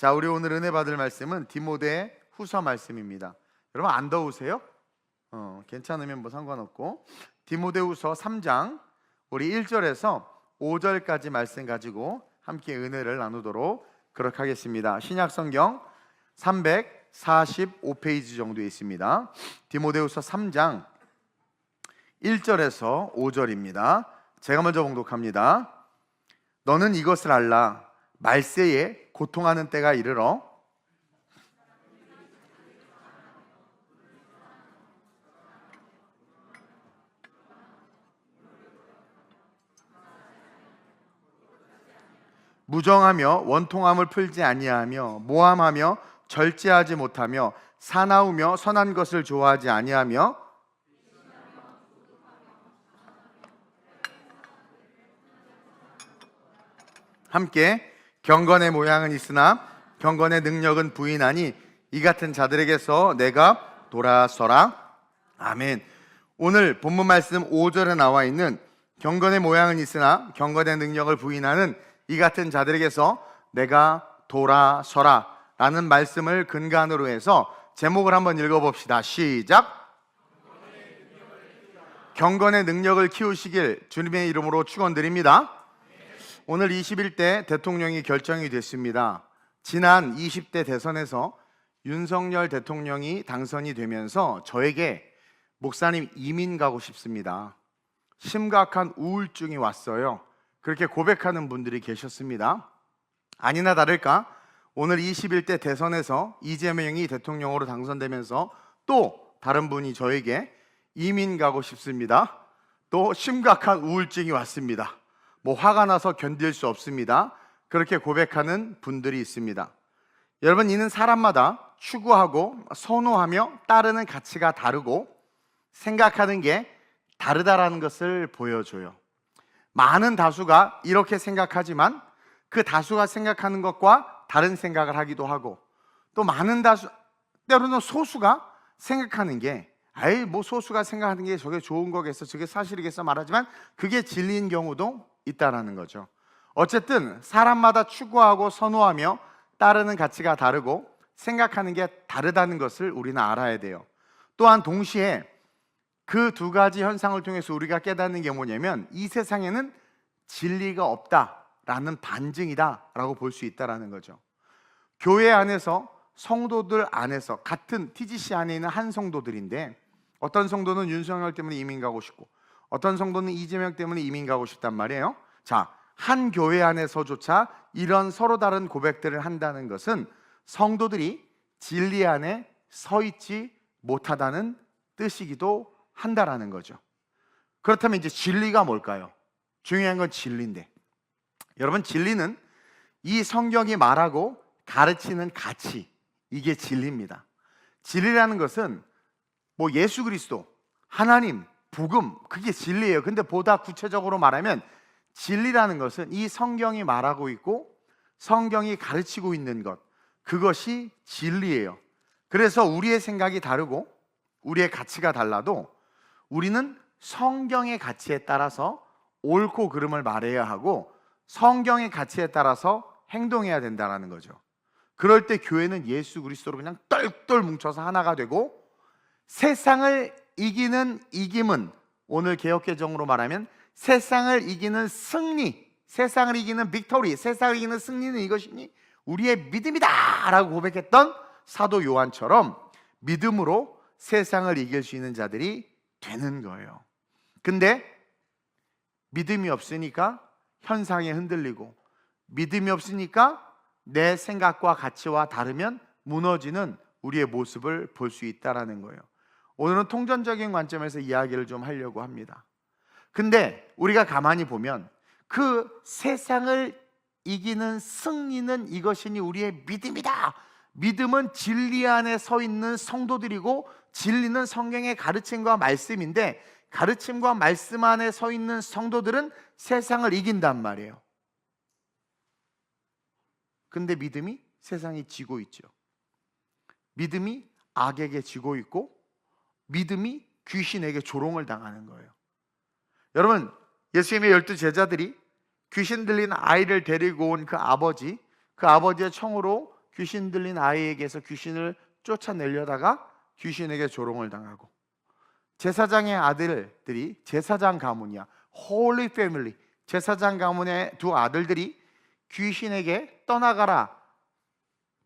자, 우리 오늘 은혜 받을 말씀은 디모데 후서 말씀입니다. 여러분 안 더우세요? 괜찮으면 뭐 상관없고, 디모데 후서 3장 우리 1절에서 5절까지 말씀 가지고 함께 은혜를 나누도록 그렇게 하겠습니다. 신약성경 345페이지 정도에 있습니다. 디모데후서 3장 1절에서 5절입니다. 제가 먼저 봉독합니다. 너는 이것을 알라. 말세에 고통하는 때가 이르러 무정하며 원통함을 풀지 아니하며 모함하며 절제하지 못하며 사나우며 선한 것을 좋아하지 아니하며 함께 경건의 모양은 있으나 경건의 능력은 부인하니 이 같은 자들에게서 내가 돌아서라. 아멘. 오늘 본문 말씀 5절에 나와 있는 경건의 모양은 있으나 경건의 능력을 부인하는 이 같은 자들에게서 내가 돌아서라 라는 말씀을 근간으로 해서 제목을 한번 읽어봅시다. 시작. 경건의 능력을 키우시길 주님의 이름으로 축원드립니다. 오늘 21대 대통령이 결정이 됐습니다. 지난 20대 대선에서 윤석열 대통령이 당선이 되면서 저에게 목사님 이민 가고 싶습니다. 심각한 우울증이 왔어요. 그렇게 고백하는 분들이 계셨습니다. 아니나 다를까 오늘 21대 대선에서 이재명이 대통령으로 당선되면서 또 다른 분이 저에게 이민 가고 싶습니다. 또 심각한 우울증이 왔습니다. 뭐 화가 나서 견딜 수 없습니다. 그렇게 고백하는 분들이 있습니다. 여러분, 이는 사람마다 추구하고 선호하며 따르는 가치가 다르고 생각하는 게 다르다라는 것을 보여줘요. 많은 다수가 이렇게 생각하지만 그 다수가 생각하는 것과 다른 생각을 하기도 하고, 또 많은 다수, 때로는 소수가 생각하는 게 뭐 소수가 생각하는 게 저게 좋은 거겠어, 저게 사실이겠어 말하지만 그게 진리인 경우도 있다라는 거죠. 어쨌든 사람마다 추구하고 선호하며 따르는 가치가 다르고 생각하는 게 다르다는 것을 우리는 알아야 돼요. 또한 동시에 그 두 가지 현상을 통해서 우리가 깨닫는 게 뭐냐면 이 세상에는 진리가 없다라는 반증이다라고 볼 수 있다라는 거죠. 교회 안에서 성도들 안에서 같은 TGC 안에 있는 한 성도들인데 어떤 성도는 윤석열 때문에 이민 가고 싶고 어떤 성도는 이재명 때문에 이민 가고 싶단 말이에요. 자, 한 교회 안에서조차 이런 서로 다른 고백들을 한다는 것은 성도들이 진리 안에 서 있지 못하다는 뜻이기도 한다라는 거죠. 그렇다면 이제 진리가 뭘까요? 중요한 건 진리인데, 여러분, 진리는 이 성경이 말하고 가르치는 가치, 이게 진리입니다. 진리라는 것은 뭐 예수 그리스도, 하나님, 복음, 그게 진리예요. 근데 보다 구체적으로 말하면 진리라는 것은 이 성경이 말하고 있고 성경이 가르치고 있는 것, 그것이 진리예요. 그래서 우리의 생각이 다르고 우리의 가치가 달라도 우리는 성경의 가치에 따라서 옳고 그름을 말해야 하고 성경의 가치에 따라서 행동해야 된다는 거죠. 그럴 때 교회는 예수 그리스도로 그냥 똘똘 뭉쳐서 하나가 되고, 세상을 이기는 이김은, 오늘 개역개정으로 말하면 세상을 이기는 승리, 세상을 이기는 빅토리, 세상을 이기는 승리는 이것이니 우리의 믿음이다 라고 고백했던 사도 요한처럼 믿음으로 세상을 이길 수 있는 자들이 되는 거예요. 근데 믿음이 없으니까 현상에 흔들리고, 믿음이 없으니까 내 생각과 가치와 다르면 무너지는 우리의 모습을 볼 수 있다는 거예요. 오늘은 통전적인 관점에서 이야기를 좀 하려고 합니다. 근데 우리가 가만히 보면 그 세상을 이기는 승리는 이것이니 우리의 믿음이다. 믿음은 진리 안에 서 있는 성도들이고 진리는 성경의 가르침과 말씀인데, 가르침과 말씀 안에 서 있는 성도들은 세상을 이긴단 말이에요. 근데 믿음이 세상이 지고 있죠. 믿음이 악에게 지고 있고 믿음이 귀신에게 조롱을 당하는 거예요. 여러분, 예수님의 12 제자들이 귀신 들린 아이를 데리고 온 그 아버지의 청으로 귀신 들린 아이에게서 귀신을 쫓아내려다가 귀신에게 조롱을 당하고, 제사장의 아들들이, 제사장 가문이야, 홀리 패밀리, 제사장 가문의 두 아들들이 귀신에게 떠나가라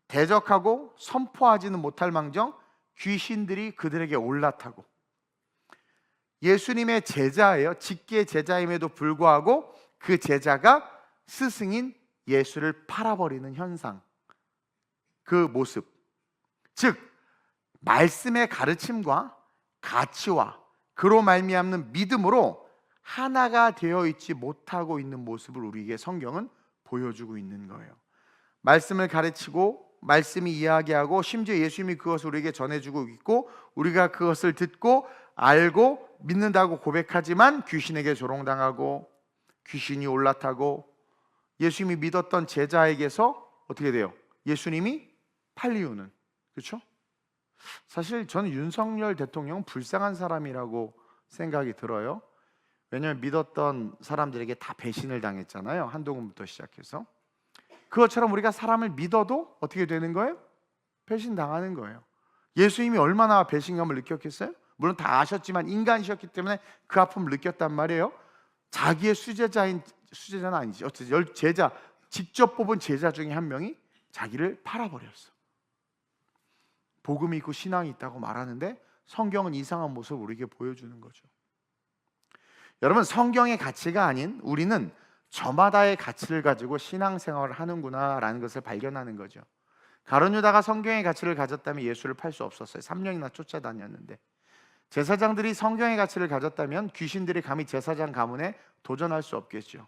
대적하고 선포하지는 못할 망정 귀신들이 그들에게 올라타고, 예수님의 제자예요. 직계 제자임에도 불구하고 그 제자가 스승인 예수를 팔아버리는 현상, 그 모습, 즉 말씀의 가르침과 가치와 그로 말미암는 믿음으로 하나가 되어 있지 못하고 있는 모습을 우리에게 성경은 보여주고 있는 거예요. 말씀을 가르치고 말씀이 이야기하고 심지어 예수님이 그것을 우리에게 전해주고 있고 우리가 그것을 듣고 알고 믿는다고 고백하지만 귀신에게 조롱당하고 귀신이 올라타고, 예수님이 믿었던 제자에게서 어떻게 돼요? 예수님이 팔리우는, 그렇죠? 사실 저는 윤석열 대통령은 불쌍한 사람이라고 생각이 들어요. 왜냐하면 믿었던 사람들에게 다 배신을 당했잖아요. 한동훈부터 시작해서. 그것처럼 우리가 사람을 믿어도 어떻게 되는 거예요? 배신당하는 거예요. 예수님이 얼마나 배신감을 느꼈겠어요? 물론 다 아셨지만 인간이셨기 때문에 그 아픔을 느꼈단 말이에요. 자기의 수제자는 아니지, 어쨌든 제자, 직접 뽑은 제자 중에 한 명이 자기를 팔아버렸어. 복음이 있고 신앙이 있다고 말하는데 성경은 이상한 모습을 우리에게 보여주는 거죠. 여러분, 성경의 가치가 아닌 우리는 저마다의 가치를 가지고 신앙생활을 하는구나 라는 것을 발견하는 거죠. 가룟 유다가 성경의 가치를 가졌다면 예수를 팔 수 없었어요. 3년이나 쫓아다녔는데, 제사장들이 성경의 가치를 가졌다면 귀신들이 감히 제사장 가문에 도전할 수 없겠죠.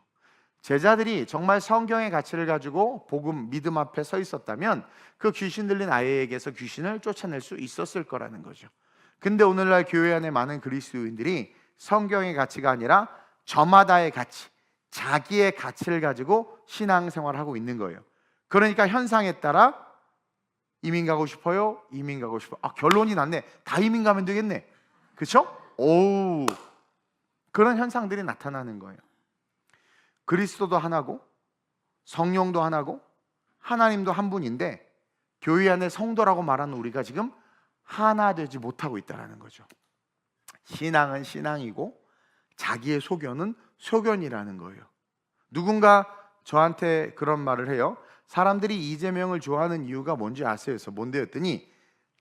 제자들이 정말 성경의 가치를 가지고 복음, 믿음 앞에 서 있었다면 그 귀신 들린 아이에게서 귀신을 쫓아낼 수 있었을 거라는 거죠. 근데 오늘날 교회 안에 많은 그리스도인들이 성경의 가치가 아니라 저마다의 가치, 자기의 가치를 가지고 신앙생활을 하고 있는 거예요. 그러니까 현상에 따라 이민 가고 싶어요? 이민 가고 싶어. 결론이 났네. 다 이민 가면 되겠네. 그렇죠? 오, 그런 현상들이 나타나는 거예요. 그리스도도 하나고 성령도 하나고 하나님도 한 분인데 교회 안에 성도라고 말하는 우리가 지금 하나 되지 못하고 있다는 거죠. 신앙은 신앙이고 자기의 소견은 소견이라는 거예요. 누군가 저한테 그런 말을 해요. 사람들이 이재명을 좋아하는 이유가 뭔지 아세요? 그래서 뭔데 했더니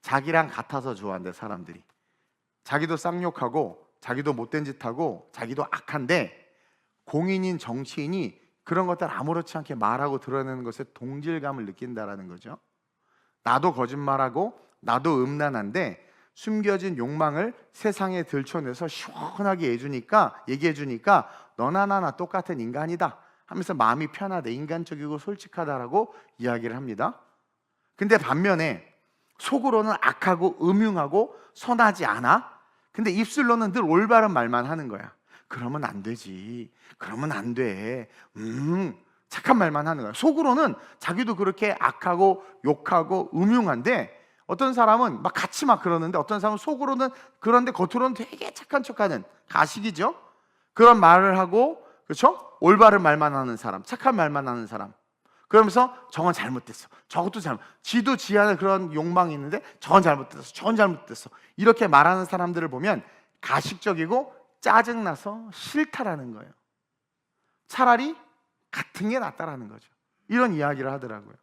자기랑 같아서 좋아한대. 사람들이 자기도 쌍욕하고 자기도 못된 짓 하고 자기도 악한데 공인인 정치인이 그런 것들 아무렇지 않게 말하고 드러내는 것에 동질감을 느낀다라는 거죠. 나도 거짓말하고 나도 음란한데 숨겨진 욕망을 세상에 들춰내서 시원하게 얘기해주니까 너나 나나 똑같은 인간이다 하면서 마음이 편하대. 인간적이고 솔직하다라고 이야기를 합니다. 근데 반면에 속으로는 악하고 음흉하고 선하지 않아. 근데 입술로는 늘 올바른 말만 하는 거야. 그러면 안 되지, 그러면 안 돼, 착한 말만 하는 거야. 속으로는 자기도 그렇게 악하고 욕하고 음흉한데 어떤 사람은 같이 그러는데 어떤 사람은 속으로는 그런데 겉으로는 되게 착한 척하는 가식이죠. 그런 말을 하고, 그렇죠? 올바른 말만 하는 사람, 착한 말만 하는 사람. 그러면서 저건 잘못됐어, 저것도 지도 지하는 그런 욕망이 있는데 저건 잘못됐어 이렇게 말하는 사람들을 보면 가식적이고 짜증나서 싫다라는 거예요. 차라리 같은 게 낫다라는 거죠. 이런 이야기를 하더라고요.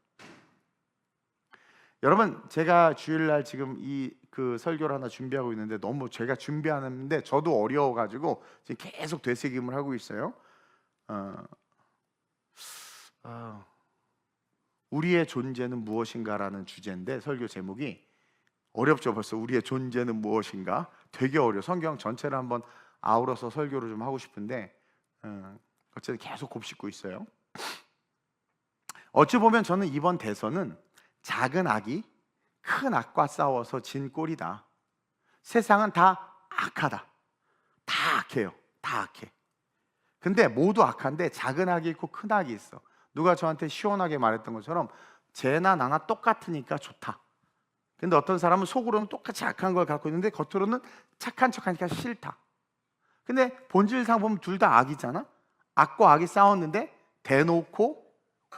여러분, 제가 주일날 지금 그 설교를 하나 준비하고 있는데 너무 제가 준비하는데 저도 어려워가지고 지금 계속 되새김을 하고 있어요. 우리의 존재는 무엇인가라는 주제인데 설교 제목이 어렵죠. 벌써 우리의 존재는 무엇인가? 되게 어려워. 성경 전체를 한번 아우러서 설교를 좀 하고 싶은데 어쨌든 계속 곱씹고 있어요. 어찌 보면 저는 이번 대선은 작은 악이 큰 악과 싸워서 진 꼴이다. 세상은 다 악하다. 다 악해요. 다 악해. 근데 모두 악한데 작은 악이 있고 큰 악이 있어. 누가 저한테 시원하게 말했던 것처럼 쟤나 나나 똑같으니까 좋다. 근데 어떤 사람은 속으로는 똑같이 악한 걸 갖고 있는데 겉으로는 착한 척하니까 싫다. 근데 본질상 보면 둘 다 악이잖아. 악과 악이 싸웠는데 대놓고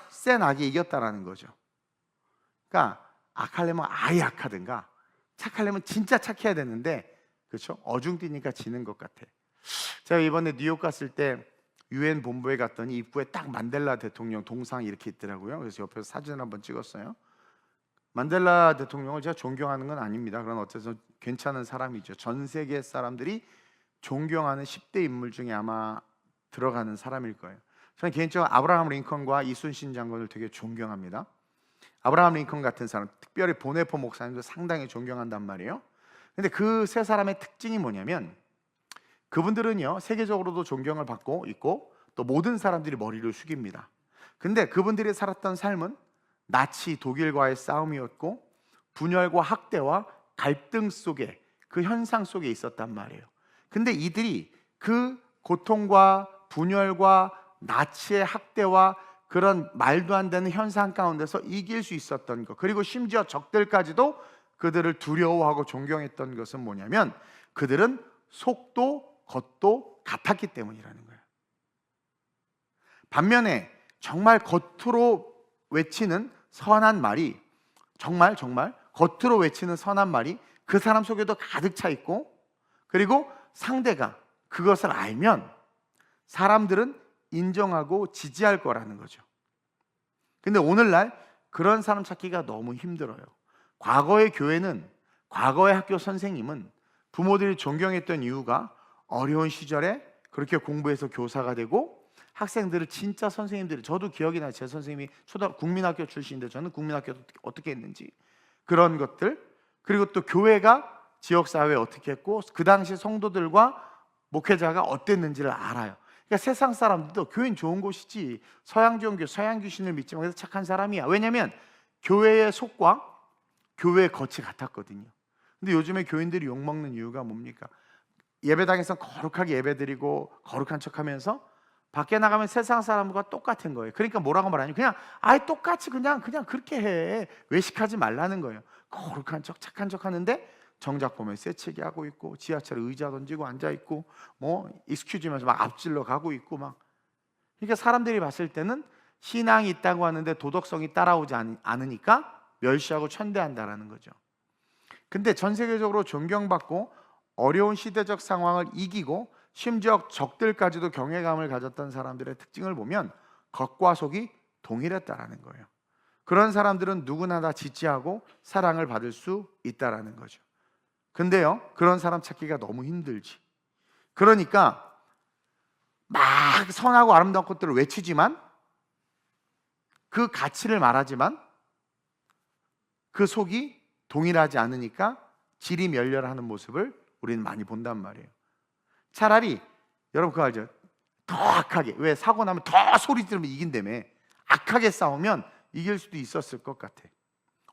센 악이 이겼다라는 거죠. 그러니까 악하려면 아예 악하든가 착하려면 진짜 착해야 되는데, 그렇죠? 어중뛰니까 지는 것 같아. 제가 이번에 뉴욕 갔을 때 유엔 본부에 갔더니 입구에 딱 만델라 대통령 동상 이렇게 있더라고요. 그래서 옆에서 사진을 한번 찍었어요. 만델라 대통령을 제가 존경하는 건 아닙니다. 그런 어쨌든 괜찮은 사람이죠. 전 세계 사람들이 존경하는 10대 인물 중에 아마 들어가는 사람일 거예요. 저는 개인적으로 아브라함 링컨과 이순신 장군을 되게 존경합니다. 아브라함 링컨 같은 사람, 특별히 보네포 목사님도 상당히 존경한단 말이에요. 근데 그 세 사람의 특징이 뭐냐면, 그분들은요 세계적으로도 존경을 받고 있고 또 모든 사람들이 머리를 숙입니다. 근데 그분들이 살았던 삶은 나치 독일과의 싸움이었고 분열과 학대와 갈등 속에, 그 현상 속에 있었단 말이에요. 근데 이들이 그 고통과 분열과 나치의 학대와 그런 말도 안 되는 현상 가운데서 이길 수 있었던 것, 그리고 심지어 적들까지도 그들을 두려워하고 존경했던 것은 뭐냐면, 그들은 속도 겉도 같았기 때문이라는 거예요. 반면에 정말 겉으로 외치는 선한 말이, 정말 겉으로 외치는 선한 말이 그 사람 속에도 가득 차 있고, 그리고 상대가 그것을 알면 사람들은 인정하고 지지할 거라는 거죠. 근데 오늘날 그런 사람 찾기가 너무 힘들어요. 과거의 교회는, 과거의 학교 선생님은 부모들이 존경했던 이유가 어려운 시절에 그렇게 공부해서 교사가 되고, 학생들을 진짜 선생님들이, 저도 기억이 나요. 제 선생님이 국민학교 출신인데 저는 국민학교 어떻게 했는지 그런 것들, 그리고 또 교회가 지역사회에 어떻게 했고 그 당시 성도들과 목회자가 어땠는지를 알아요. 그러니까 세상 사람들도 교회는 좋은 곳이지, 서양 종교, 서양 귀신을 믿지 말고 착한 사람이야. 왜냐하면 교회의 속과 교회의 겉이 같았거든요. 근데 요즘에 교인들이 욕먹는 이유가 뭡니까? 예배당에서 거룩하게 예배드리고 거룩한 척하면서 밖에 나가면 세상 사람과 똑같은 거예요. 그러니까 뭐라고 말하냐면 그냥 아예 똑같이 그냥 그렇게 해. 외식하지 말라는 거예요. 거룩한 척, 착한 척 하는데 정작 보면 새치기 하고 있고, 지하철에 의자 던지고 앉아 있고, 뭐 익스큐즈면서 막 앞질러 가고 있고 막. 그러니까 사람들이 봤을 때는 신앙이 있다고 하는데 도덕성이 따라오지 않으니까 멸시하고 천대한다라는 거죠. 근데 전 세계적으로 존경받고 어려운 시대적 상황을 이기고 심지어 적들까지도 경외감을 가졌던 사람들의 특징을 보면 겉과 속이 동일했다라는 거예요. 그런 사람들은 누구나 다 지지하고 사랑을 받을 수 있다라는 거죠. 근데요, 그런 사람 찾기가 너무 힘들지. 그러니까 막 선하고 아름다운 것들을 외치지만, 그 가치를 말하지만 그 속이 동일하지 않으니까 지리멸렬하는 모습을 우리는 많이 본단 말이에요. 차라리 여러분 그거 알죠? 더 악하게, 왜 사고 나면 더 소리 지르면 이긴다며. 악하게 싸우면 이길 수도 있었을 것 같아.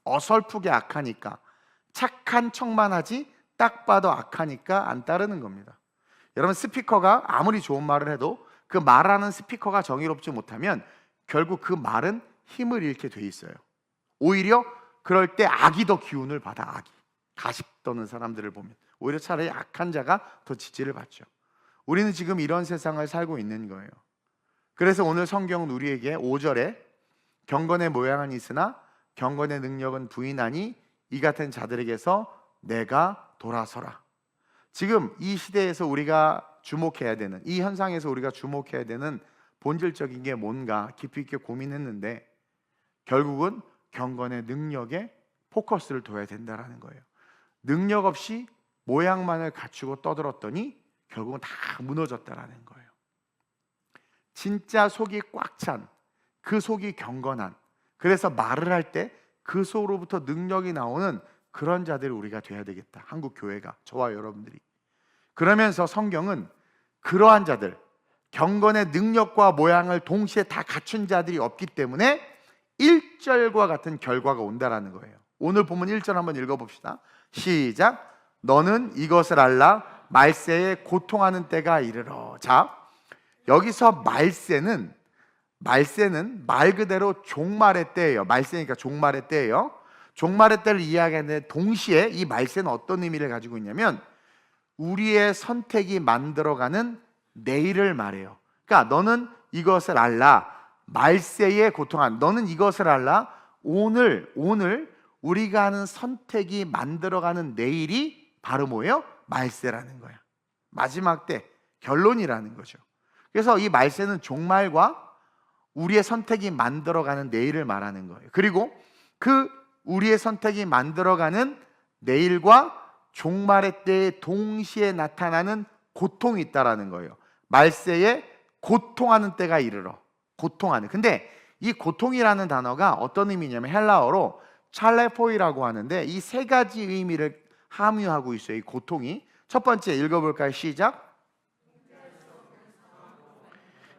어설프게 악하니까, 착한 척만 하지 딱 봐도 악하니까 안 따르는 겁니다. 여러분, 스피커가 아무리 좋은 말을 해도 그 말하는 스피커가 정의롭지 못하면 결국 그 말은 힘을 잃게 돼 있어요. 오히려 그럴 때 악이 더 기운을 받아. 악이 가식 떠는 사람들을 보면 오히려 차라리 악한 자가 더 지지를 받죠. 우리는 지금 이런 세상을 살고 있는 거예요. 그래서 오늘 성경은 우리에게 5절에 경건의 모양은 있으나 경건의 능력은 부인하니 이 같은 자들에게서 내가 돌아서라. 지금 이 시대에서 우리가 주목해야 되는, 이 현상에서 우리가 주목해야 되는 본질적인 게 뭔가 깊이 있게 고민했는데, 결국은 경건의 능력에 포커스를 둬야 된다는 거예요. 능력 없이 모양만을 갖추고 떠들었더니 결국은 다 무너졌다는 거예요. 진짜 속이 꽉 찬, 그 속이 경건한, 그래서 말을 할 때 그 속으로부터 능력이 나오는 그런 자들이 우리가 돼야 되겠다. 한국 교회가, 저와 여러분들이. 그러면서 성경은 그러한 자들, 경건의 능력과 모양을 동시에 다 갖춘 자들이 없기 때문에 1절과 같은 결과가 온다라는 거예요. 오늘 본문 1절 한번 읽어봅시다. 시작. 너는 이것을 알라. 말세에 고통하는 때가 이르러. 자, 여기서 말세는 말 그대로 종말의 때예요. 말세니까 종말의 때예요. 종말의 때를 이야기하는데 동시에 이 말세는 어떤 의미를 가지고 있냐면 우리의 선택이 만들어가는 내일을 말해요. 그러니까 너는 이것을 알라. 말세에 고통한, 너는 이것을 알라. 오늘 우리가 하는 선택이 만들어가는 내일이 바로 뭐예요? 말세라는 거야. 마지막 때 결론이라는 거죠. 그래서 이 말세는 종말과 우리의 선택이 만들어가는 내일을 말하는 거예요. 그리고 그 우리의 선택이 만들어가는 내일과 종말의 때에 동시에 나타나는 고통이 있다라는 거예요. 말세에 고통하는 때가 이르러. 고통하는. 근데 이 고통이라는 단어가 어떤 의미냐면 헬라어로 찰레포이라고 하는데 이 세 가지 의미를 함유하고 있어요. 이 고통이. 첫 번째 읽어볼까요? 시작.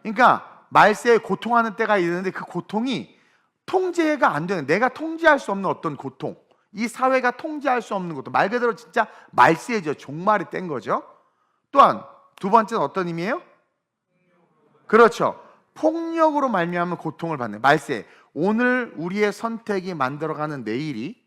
그러니까 말세에 고통하는 때가 이르는데 그 고통이 통제가 안 되는, 내가 통제할 수 없는 어떤 고통, 이 사회가 통제할 수 없는 고통, 말 그대로 진짜 말세죠. 종말이 뗀 거죠. 또한 두 번째는 어떤 의미예요? 그렇죠. 폭력으로 말미암은 고통을 받는 말세. 오늘 우리의 선택이 만들어가는 내일이,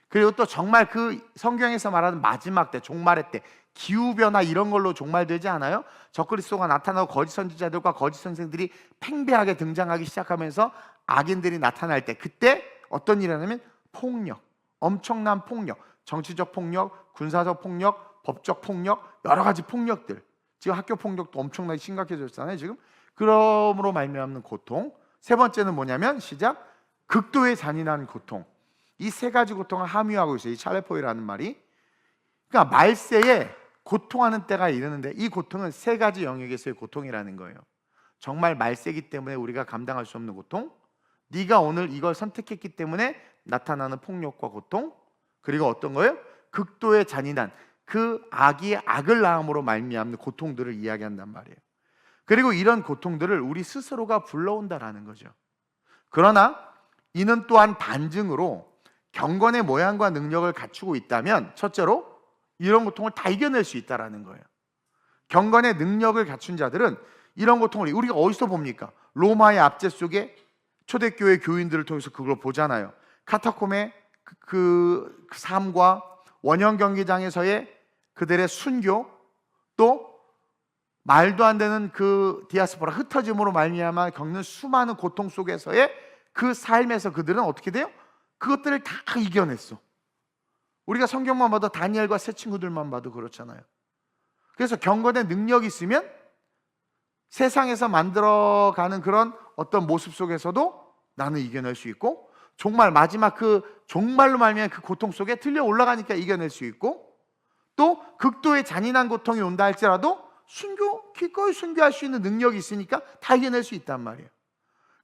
그리고 또 정말 그 성경에서 말하는 마지막 때, 종말의 때, 기후변화 이런 걸로 종말되지 않아요? 적그리스도가 나타나고 거짓 선지자들과 거짓 선생들이 팽배하게 등장하기 시작하면서 악인들이 나타날 때, 그때 어떤 일이 일어나냐면 폭력, 엄청난 폭력, 정치적 폭력, 군사적 폭력, 법적 폭력, 여러 가지 폭력들. 지금 학교 폭력도 엄청나게 심각해졌잖아요 지금. 그러므로 말미암는 고통. 세 번째는 뭐냐면 시작. 극도의 잔인한 고통. 이 세 가지 고통을 함유하고 있어요. 이 찰레포이라는 말이. 그러니까 말세에 고통하는 때가 이르는데 이 고통은 세 가지 영역에서의 고통이라는 거예요. 정말 말세기 때문에 우리가 감당할 수 없는 고통, 네가 오늘 이걸 선택했기 때문에 나타나는 폭력과 고통, 그리고 어떤 거예요? 극도의 잔인한, 그 악이 악을 낳음으로 말미암는 고통들을 이야기한단 말이에요. 그리고 이런 고통들을 우리 스스로가 불러온다라는 거죠. 그러나 이는 또한 반증으로 경건의 모양과 능력을 갖추고 있다면 첫째로 이런 고통을 다 이겨낼 수 있다라는 거예요. 경건의 능력을 갖춘 자들은 이런 고통을 우리가 어디서 봅니까? 로마의 압제 속에 초대교회 교인들을 통해서 그걸 보잖아요. 카타콤의 그 삶과 원형 경기장에서의 그들의 순교, 또 말도 안 되는 그 디아스포라 흩어짐으로 말미암아 겪는 수많은 고통 속에서의 그 삶에서 그들은 어떻게 돼요? 그것들을 다 이겨냈어. 우리가 성경만 봐도 다니엘과 세 친구들만 봐도 그렇잖아요. 그래서 경건의 능력이 있으면 세상에서 만들어가는 그런 어떤 모습 속에서도 나는 이겨낼 수 있고, 정말 마지막 그 종말로 말미암은 그 고통 속에 들려 올라가니까 이겨낼 수 있고, 또 극도의 잔인한 고통이 온다 할지라도 기꺼이 순교할 수 있는 능력이 있으니까 다 이겨낼 수 있단 말이에요.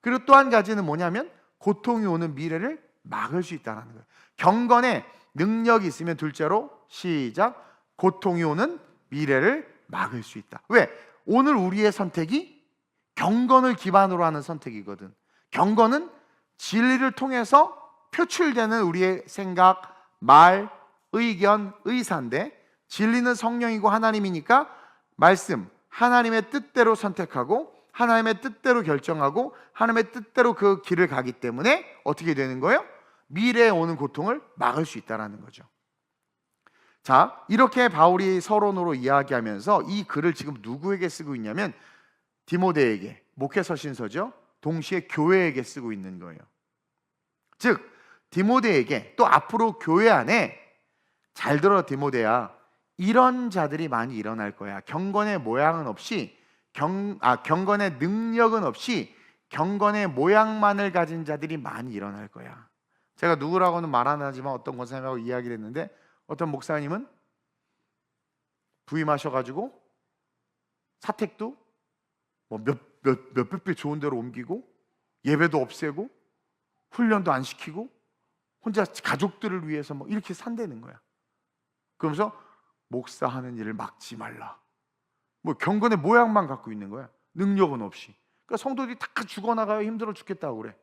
그리고 또 한 가지는 뭐냐면 고통이 오는 미래를 막을 수 있다는 거예요. 경건의 능력이 있으면 둘째로 시작. 고통이 오는 미래를 막을 수 있다. 왜? 오늘 우리의 선택이 경건을 기반으로 하는 선택이거든. 경건은 진리를 통해서 표출되는 우리의 생각, 말, 의견, 의사인데, 진리는 성령이고 하나님이니까 말씀, 하나님의 뜻대로 선택하고 하나님의 뜻대로 결정하고 하나님의 뜻대로 그 길을 가기 때문에 어떻게 되는 거예요? 미래에 오는 고통을 막을 수 있다는 거죠. 자, 이렇게 바울이 서론으로 이야기하면서 이 글을 지금 누구에게 쓰고 있냐면 디모데에게, 목회서신서죠. 동시에 교회에게 쓰고 있는 거예요. 즉 디모데에게, 또 앞으로 교회 안에 잘 들어 디모데야, 이런 자들이 많이 일어날 거야. 경건의 모양은 없이 경건의 능력은 없이 경건의 모양만을 가진 자들이 많이 일어날 거야. 제가 누구라고는 말 안 하지만 어떤 권사님하고 이야기를 했는데, 어떤 목사님은 부임하셔가지고 사택도 뭐 몇백 배 좋은 데로 옮기고 예배도 없애고 훈련도 안 시키고 혼자 가족들을 위해서 뭐 이렇게 산다는 거야. 그러면서 목사하는 일을 막지 말라. 뭐 경건의 모양만 갖고 있는 거야. 능력은 없이. 그러니까 성도들이 다 죽어나가요. 힘들어 죽겠다고 그래.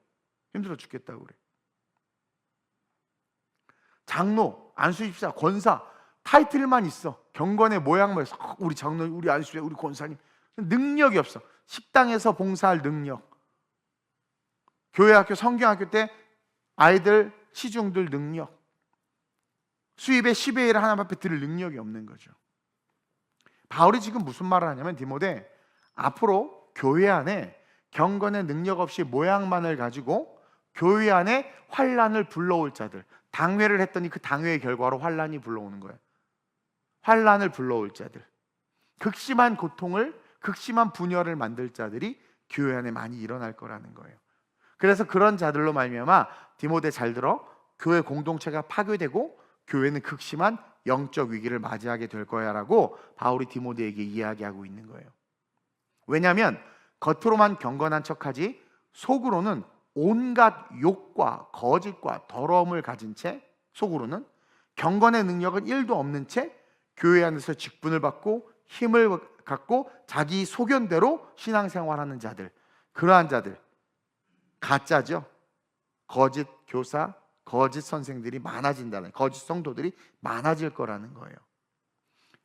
힘들어 죽겠다고 그래. 장로, 안수집사, 권사 타이틀만 있어. 경건의 모양만 있어. 우리 장로, 우리 안수집사, 우리 권사님. 능력이 없어. 식당에서 봉사할 능력, 교회 학교, 성경학교 때 아이들, 시중들 능력, 수입의 10의 1을 하나님 앞에 드릴 능력이 없는 거죠. 바울이 지금 무슨 말을 하냐면, 디모데, 앞으로 교회 안에 경건의 능력 없이 모양만을 가지고 교회 안에 환난을 불러올 자들. 당회를 했더니 그 당회의 결과로 환난이 불러오는 거예요. 환난을 불러올 자들, 극심한 고통을, 극심한 분열을 만들 자들이 교회 안에 많이 일어날 거라는 거예요. 그래서 그런 자들로 말미암아 디모데 잘 들어, 교회 공동체가 파괴되고 교회는 극심한 영적 위기를 맞이하게 될 거야 라고 바울이 디모데에게 이야기하고 있는 거예요. 왜냐하면 겉으로만 경건한 척하지 속으로는 온갖 욕과 거짓과 더러움을 가진 채, 속으로는 경건의 능력은 1도 없는 채 교회 안에서 직분을 받고 힘을 갖고 자기 소견대로 신앙생활하는 자들, 그러한 자들, 가짜죠. 거짓 교사, 거짓 선생들이 많아진다는, 거짓 성도들이 많아질 거라는 거예요.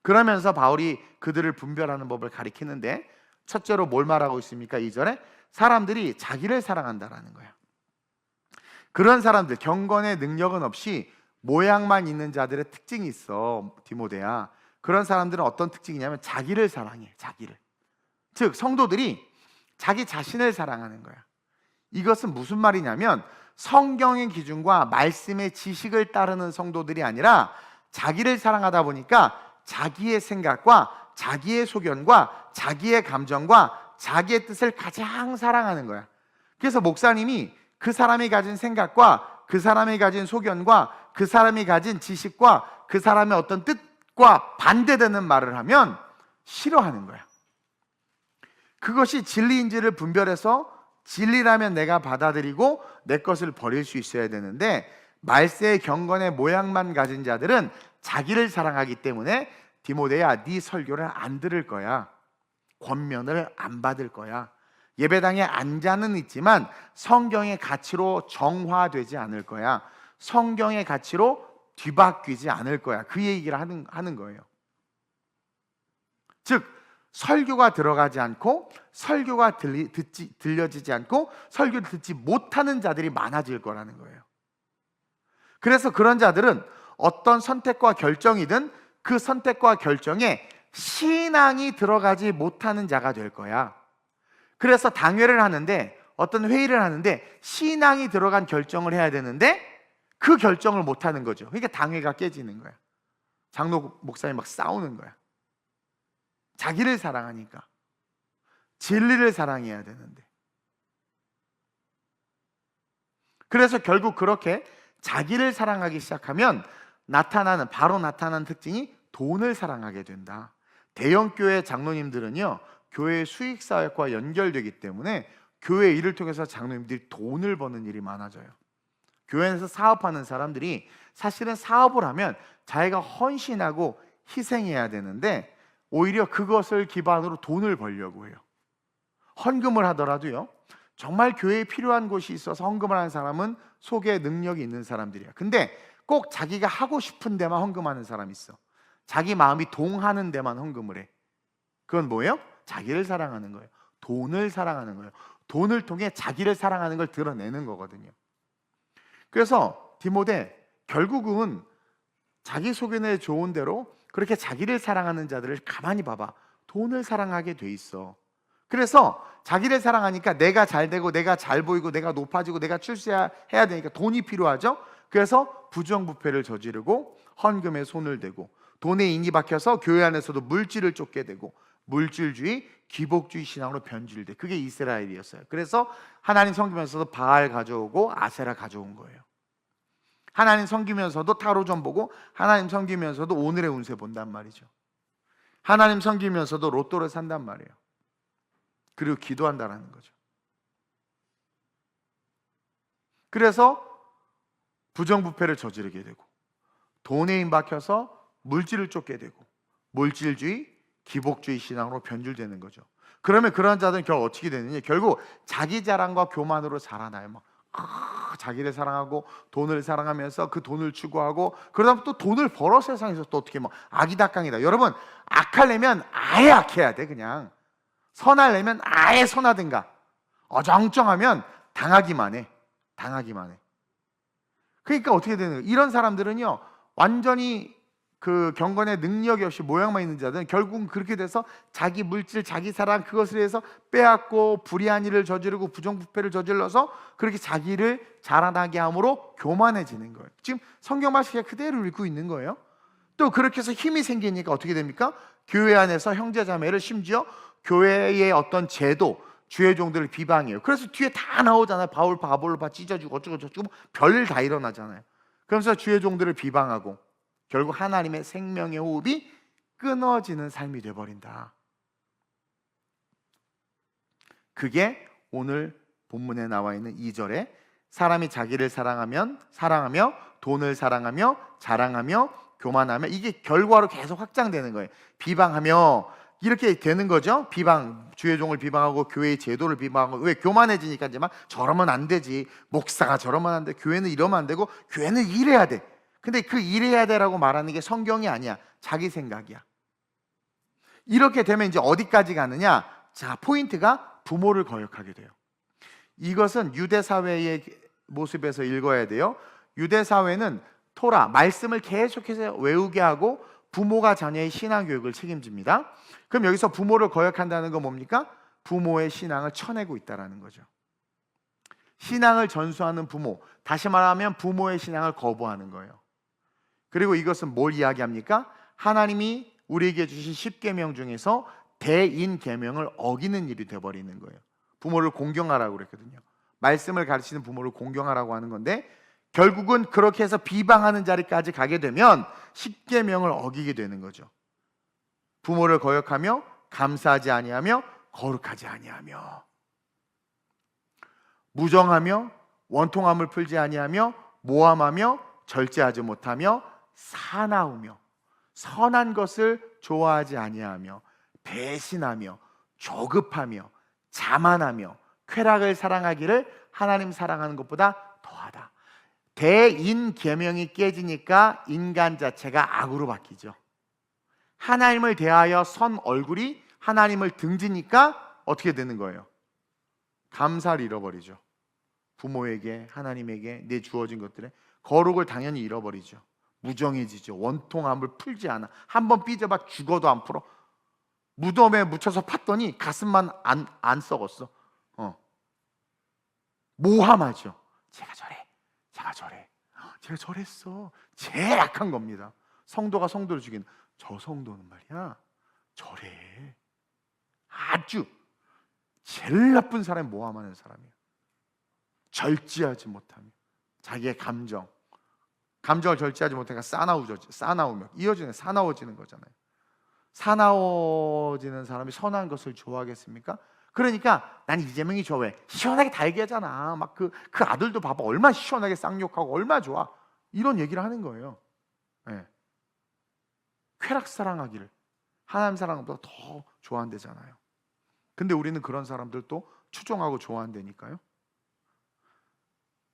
그러면서 바울이 그들을 분별하는 법을 가리키는데, 첫째로 뭘 말하고 있습니까? 2절에 사람들이 자기를 사랑한다라는 거예요. 그런 사람들, 경건의 능력은 없이 모양만 있는 자들의 특징이 있어, 디모데야. 그런 사람들은 어떤 특징이냐면 자기를 사랑해, 자기를. 즉 성도들이 자기 자신을 사랑하는 거야. 이것은 무슨 말이냐면 성경의 기준과 말씀의 지식을 따르는 성도들이 아니라 자기를 사랑하다 보니까 자기의 생각과 자기의 소견과 자기의 감정과 자기의 뜻을 가장 사랑하는 거야. 그래서 목사님이 그 사람이 가진 생각과 그 사람이 가진 소견과 그 사람이 가진 지식과 그 사람의 어떤 뜻과 반대되는 말을 하면 싫어하는 거야. 그것이 진리인지를 분별해서 진리라면 내가 받아들이고 내 것을 버릴 수 있어야 되는데, 말세의 경건의 모양만 가진 자들은 자기를 사랑하기 때문에 디모데야, 네 설교를 안 들을 거야. 권면을 안 받을 거야. 예배당에 앉아는 있지만 성경의 가치로 정화되지 않을 거야. 성경의 가치로 뒤바뀌지 않을 거야. 그 얘기를 하는 거예요. 즉 설교가 들어가지 않고 설교가 들려지지 않고 설교를 듣지 못하는 자들이 많아질 거라는 거예요. 그래서 그런 자들은 어떤 선택과 결정이든 그 선택과 결정에 신앙이 들어가지 못하는 자가 될 거야. 그래서 당회를 하는데, 어떤 회의를 하는데 신앙이 들어간 결정을 해야 되는데 그 결정을 못하는 거죠. 그러니까 당회가 깨지는 거야. 장로 목사님 막 싸우는 거야. 자기를 사랑하니까. 진리를 사랑해야 되는데. 그래서 결국 그렇게 자기를 사랑하기 시작하면 바로 나타나는 특징이 돈을 사랑하게 된다. 대형교회 장로님들은요, 교회의 수익사역과 연결되기 때문에 교회 일을 통해서 장로님들이 돈을 버는 일이 많아져요. 교회에서 사업하는 사람들이 사실은 사업을 하면 자기가 헌신하고 희생해야 되는데 오히려 그것을 기반으로 돈을 벌려고 해요. 헌금을 하더라도요, 정말 교회에 필요한 곳이 있어서 헌금을 하는 사람은 속에 능력이 있는 사람들이야. 근데 꼭 자기가 하고 싶은 데만 헌금하는 사람이 있어. 자기 마음이 동하는 데만 헌금을 해. 그건 뭐예요? 자기를 사랑하는 거예요. 돈을 사랑하는 거예요. 돈을 통해 자기를 사랑하는 걸 드러내는 거거든요. 그래서 디모데, 결국은 자기 소견에 좋은 대로 그렇게 자기를 사랑하는 자들을 가만히 봐봐. 돈을 사랑하게 돼 있어. 그래서 자기를 사랑하니까 내가 잘 되고 내가 잘 보이고 내가 높아지고 내가 출세해야 되니까 돈이 필요하죠. 그래서 부정부패를 저지르고 헌금에 손을 대고 돈에 인이 박혀서 교회 안에서도 물질을 쫓게 되고 물질주의, 기복주의 신앙으로 변질돼. 그게 이스라엘이었어요. 그래서 하나님 섬기면서도 바알 가져오고 아세라 가져온 거예요. 하나님 섬기면서도 타로점 보고 하나님 섬기면서도 오늘의 운세 본단 말이죠. 하나님 섬기면서도 로또를 산단 말이에요. 그리고 기도한다는 거죠. 그래서 부정부패를 저지르게 되고 돈에 임박혀서 물질을 쫓게 되고 물질주의, 기복주의 신앙으로 변질되는 거죠. 그러면 그런 자들은 결국 어떻게 되느냐, 결국 자기 자랑과 교만으로 자라나요. 자기를 사랑하고 돈을 사랑하면서 그 돈을 추구하고, 그러다 또 돈을 벌어 세상에서 또 어떻게 악이다깡이다. 여러분, 악하려면 아예 악해야 돼. 그냥 선하려면 아예 선하든가, 어정쩡하면 당하기만 해. 그러니까 어떻게 되는 거예요? 이런 사람들은요 완전히 그 경건의 능력이 없이 모양만 있는 자들은 결국은 그렇게 돼서 자기 물질, 자기 사랑 그것을 위해서 빼앗고 불의한 일을 저지르고 부정부패를 저질러서 그렇게 자기를 자라나게 함으로 교만해지는 거예요. 지금 성경 말씀이 그대로 읽고 있는 거예요. 또 그렇게 해서 힘이 생기니까 어떻게 됩니까? 교회 안에서 형제자매를, 심지어 교회의 어떤 제도, 주의 종들을 비방해요. 그래서 뒤에 다 나오잖아요. 바울 바볼로 찢어지고 어쩌고 저쩌고 별일 다 일어나잖아요. 그러면서 주의 종들을 비방하고 결국 하나님의 생명의 호흡이 끊어지는 삶이 되어버린다. 그게 오늘 본문에 나와 있는 2절에 사람이 자기를 사랑하며 돈을 사랑하며 자랑하며 교만하며, 이게 결과로 계속 확장되는 거예요. 비방하며 이렇게 되는 거죠. 비방, 주의 종을 비방하고 교회의 제도를 비방하고. 왜? 교만해지니까 이제 막 저러면 안 되지, 목사가 저러면 안 돼, 교회는 이러면 안 되고 교회는 이래야 돼. 근데 그 이래야 돼라고 말하는 게 성경이 아니야. 자기 생각이야. 이렇게 되면 이제 어디까지 가느냐? 자, 포인트가 부모를 거역하게 돼요. 이것은 유대 사회의 모습에서 읽어야 돼요. 유대 사회는 토라, 말씀을 계속해서 외우게 하고 부모가 자녀의 신앙 교육을 책임집니다. 그럼 여기서 부모를 거역한다는 건 뭡니까? 부모의 신앙을 쳐내고 있다는 거죠. 신앙을 전수하는 부모, 다시 말하면 부모의 신앙을 거부하는 거예요. 그리고 이것은 뭘 이야기합니까? 하나님이 우리에게 주신 10계명 중에서 대인 계명을 어기는 일이 되어버리는 거예요. 부모를 공경하라고 그랬거든요. 말씀을 가르치는 부모를 공경하라고 하는 건데, 결국은 그렇게 해서 비방하는 자리까지 가게 되면 10계명을 어기게 되는 거죠. 부모를 거역하며 감사하지 아니하며 거룩하지 아니하며, 무정하며 원통함을 풀지 아니하며 모함하며 절제하지 못하며 사나우며 선한 것을 좋아하지 아니하며 배신하며 조급하며 자만하며 쾌락을 사랑하기를 하나님 사랑하는 것보다 더하다. 대인 계명이 깨지니까 인간 자체가 악으로 바뀌죠. 하나님을 대하여 선 얼굴이 하나님을 등지니까 어떻게 되는 거예요? 감사를 잃어버리죠. 부모에게, 하나님에게 내 주어진 것들에 거룩을 당연히 잃어버리죠. 무정해지죠. 원통함을 풀지 않아. 한번 삐져봐 죽어도 안 풀어. 무덤에 묻혀서 팠더니 가슴만 안 썩었어. 모함하죠. 제가 저랬어. 제일 악한 겁니다. 성도가 성도를 죽이는, 저 성도는 말이야 저래. 아주 제일 나쁜 사람이 모함하는 사람이에요. 절제하지 못하며 자기의 감정을 절제하지 못하니까 싸나우며 이어지는 사나워지는 거잖아요. 사나워지는 사람이 선한 것을 좋아하겠습니까? 그러니까 난 이재명이 좋아. 왜? 시원하게 다 얘기하잖아. 막 그 아들도 봐봐, 얼마나 시원하게 쌍욕하고 얼마나 좋아, 이런 얘기를 하는 거예요. 네. 쾌락 사랑하기를 하나님 사랑보다 더 좋아한대잖아요. 근데 우리는 그런 사람들도 추종하고 좋아한다니까요.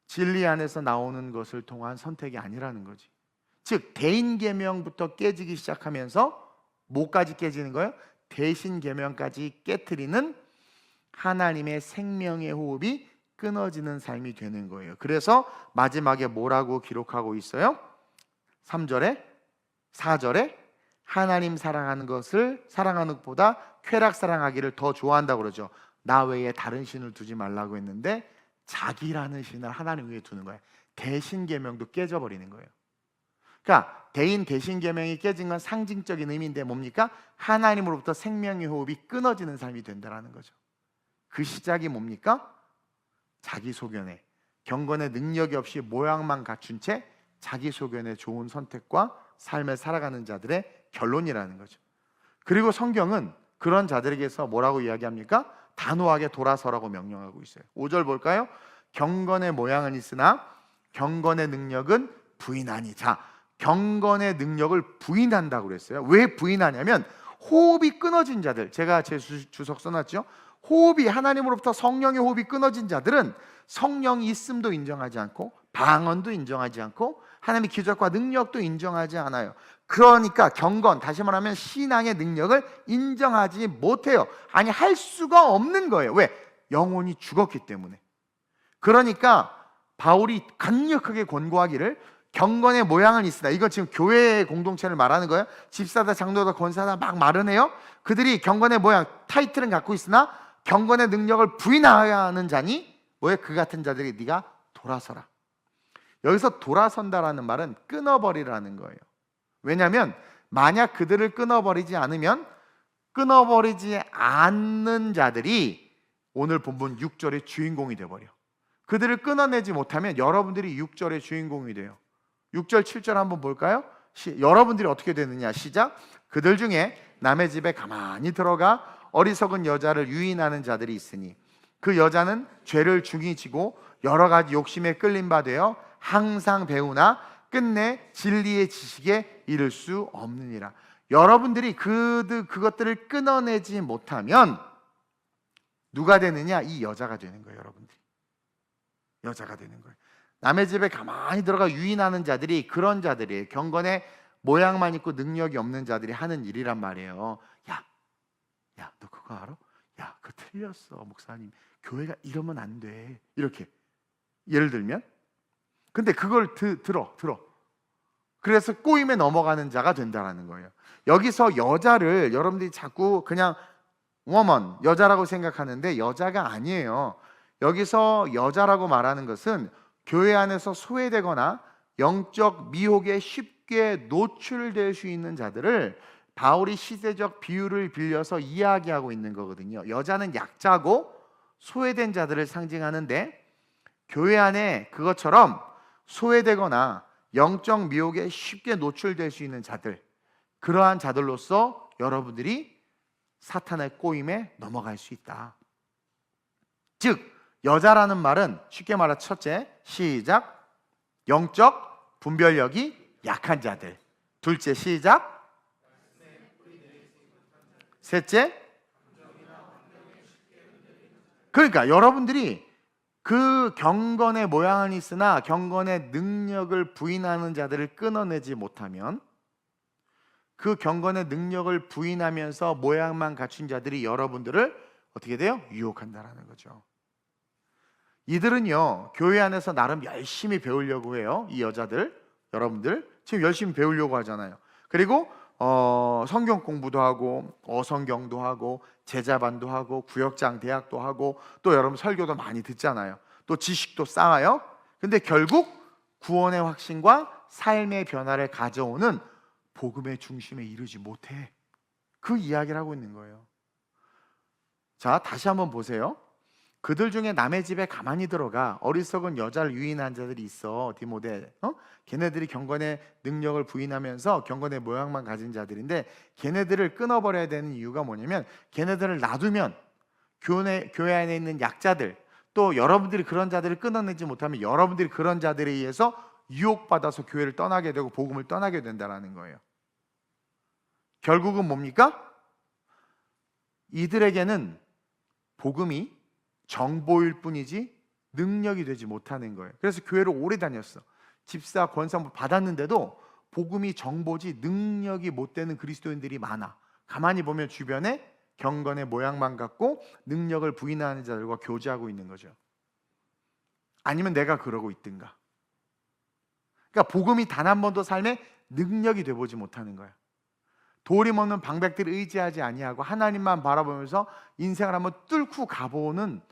진리 안에서 나오는 것을 통한 선택이 아니라는 거지. 즉 대인 계명부터 깨지기 시작하면서 뭐까지 깨지는 거예요? 대신 계명까지 깨트리는 하나님의 생명의 호흡이 끊어지는 삶이 되는 거예요. 그래서 마지막에 뭐라고 기록하고 있어요? 3절에 4절에 하나님 사랑하는 것을 사랑하는 것보다 쾌락 사랑하기를 더 좋아한다고 그러죠. 나 외에 다른 신을 두지 말라고 했는데 자기라는 신을 하나님 위에 두는 거예요. 대신 계명도 깨져버리는 거예요. 그러니까 대인 대신 계명이 깨진 건 상징적인 의미인데 뭡니까? 하나님으로부터 생명의 호흡이 끊어지는 삶이 된다는 거죠. 그 시작이 뭡니까? 자기 소견에, 경건의 능력이 없이 모양만 갖춘 채 자기 소견에 좋은 선택과 삶을 살아가는 자들의 결론이라는 거죠. 그리고 성경은 그런 자들에게서 뭐라고 이야기합니까? 단호하게 돌아서라고 명령하고 있어요. 5절 볼까요? 경건의 모양은 있으나 경건의 능력은 부인하니. 자, 경건의 능력을 부인한다고 그랬어요. 왜 부인하냐면 호흡이 끊어진 자들, 제가 제 주석 써놨죠. 호흡이, 하나님으로부터 성령의 호흡이 끊어진 자들은 성령이 있음도 인정하지 않고 방언도 인정하지 않고 하나님의 기적과 능력도 인정하지 않아요. 그러니까 경건, 다시 말하면 신앙의 능력을 인정하지 못해요. 아니, 할 수가 없는 거예요. 왜? 영혼이 죽었기 때문에. 그러니까 바울이 강력하게 권고하기를 경건의 모양은 있으나, 이거 지금 교회의 공동체를 말하는 거예요. 집사다, 장로다, 권사다 막 말은 해요. 그들이 경건의 모양, 타이틀은 갖고 있으나 경건의 능력을 부인하는 자니 뭐예요? 그 같은 자들이 네가 돌아서라. 여기서 돌아선다라는 말은 끊어버리라는 거예요. 왜냐하면 만약 그들을 끊어버리지 않는 자들이 오늘 본문 6절의 주인공이 되어버려. 그들을 끊어내지 못하면 여러분들이 6절의 주인공이 돼요. 6절 7절 한번 볼까요? 여러분들이 어떻게 되느냐, 시작. 그들 중에 남의 집에 가만히 들어가 어리석은 여자를 유인하는 자들이 있으니 그 여자는 죄를 중히 지고 여러 가지 욕심에 끌린 바 되어 항상 배우나 끝내 진리의 지식에 이를 수 없느니라. 여러분들이 그것들을 끊어내지 못하면 누가 되느냐? 이 여자가 되는 거예요. 여러분들이 여자가 되는 거예요. 남의 집에 가만히 들어가 유인하는 자들이 그런 자들이에요. 경건의 모양만 있고 능력이 없는 자들이 하는 일이란 말이에요. 야, 너 그거 알아? 야, 그거 틀렸어, 목사님. 교회가 이러면 안 돼. 이렇게 예를 들면, 근데 그걸 들어. 그래서 꼬임에 넘어가는 자가 된다라는 거예요. 여기서 여자를 여러분들이 자꾸 그냥 woman, 여자라고 생각하는데 여자가 아니에요. 여기서 여자라고 말하는 것은 교회 안에서 소외되거나 영적 미혹에 쉽게 노출될 수 있는 자들을 바울이 시대적 비유를 빌려서 이야기하고 있는 거거든요. 여자는 약자고 소외된 자들을 상징하는데, 교회 안에 그것처럼 소외되거나 영적 미혹에 쉽게 노출될 수 있는 자들, 그러한 자들로서 여러분들이 사탄의 꼬임에 넘어갈 수 있다. 즉 여자라는 말은 쉽게 말해 첫째, 시작, 영적 분별력이 약한 자들. 둘째, 시작, 셋째, 그러니까 여러분들이 그 경건의 모양은 있으나 경건의 능력을 부인하는 자들을 끊어내지 못하면, 그 경건의 능력을 부인하면서 모양만 갖춘 자들이 여러분들을 어떻게 돼요? 유혹한다라는 거죠. 이들은요, 교회 안에서 나름 열심히 배우려고 해요. 이 여자들, 여러분들 지금 열심히 배우려고 하잖아요. 그리고 성경 공부도 하고 어성경도 하고 제자반도 하고 구역장 대학도 하고 또 여러분 설교도 많이 듣잖아요. 또 지식도 쌓아요. 근데 결국 구원의 확신과 삶의 변화를 가져오는 복음의 중심에 이르지 못해. 그 이야기를 하고 있는 거예요. 자, 다시 한번 보세요. 그들 중에 남의 집에 가만히 들어가 어리석은 여자를 유인한 자들이 있어. 디모데, 걔네들이 경건의 능력을 부인하면서 경건의 모양만 가진 자들인데, 걔네들을 끊어버려야 되는 이유가 뭐냐면, 걔네들을 놔두면 교회 안에 있는 약자들, 또 여러분들이 그런 자들을 끊어내지 못하면 여러분들이 그런 자들에 의해서 유혹받아서 교회를 떠나게 되고 복음을 떠나게 된다는 거예요. 결국은 뭡니까? 이들에게는 복음이 정보일 뿐이지 능력이 되지 못하는 거예요. 그래서 교회를 오래 다녔어. 집사, 권사 받았는데도 복음이 정보지 능력이 못 되는 그리스도인들이 많아. 가만히 보면 주변에 경건의 모양만 갖고 능력을 부인하는 자들과 교제하고 있는 거죠. 아니면 내가 그러고 있든가. 그러니까 복음이 단 한 번도 삶에 능력이 되보지 못하는 거야. 도리 먹는 방백들을 의지하지 아니하고 하나님만 바라보면서 인생을 한번 뚫고 가보는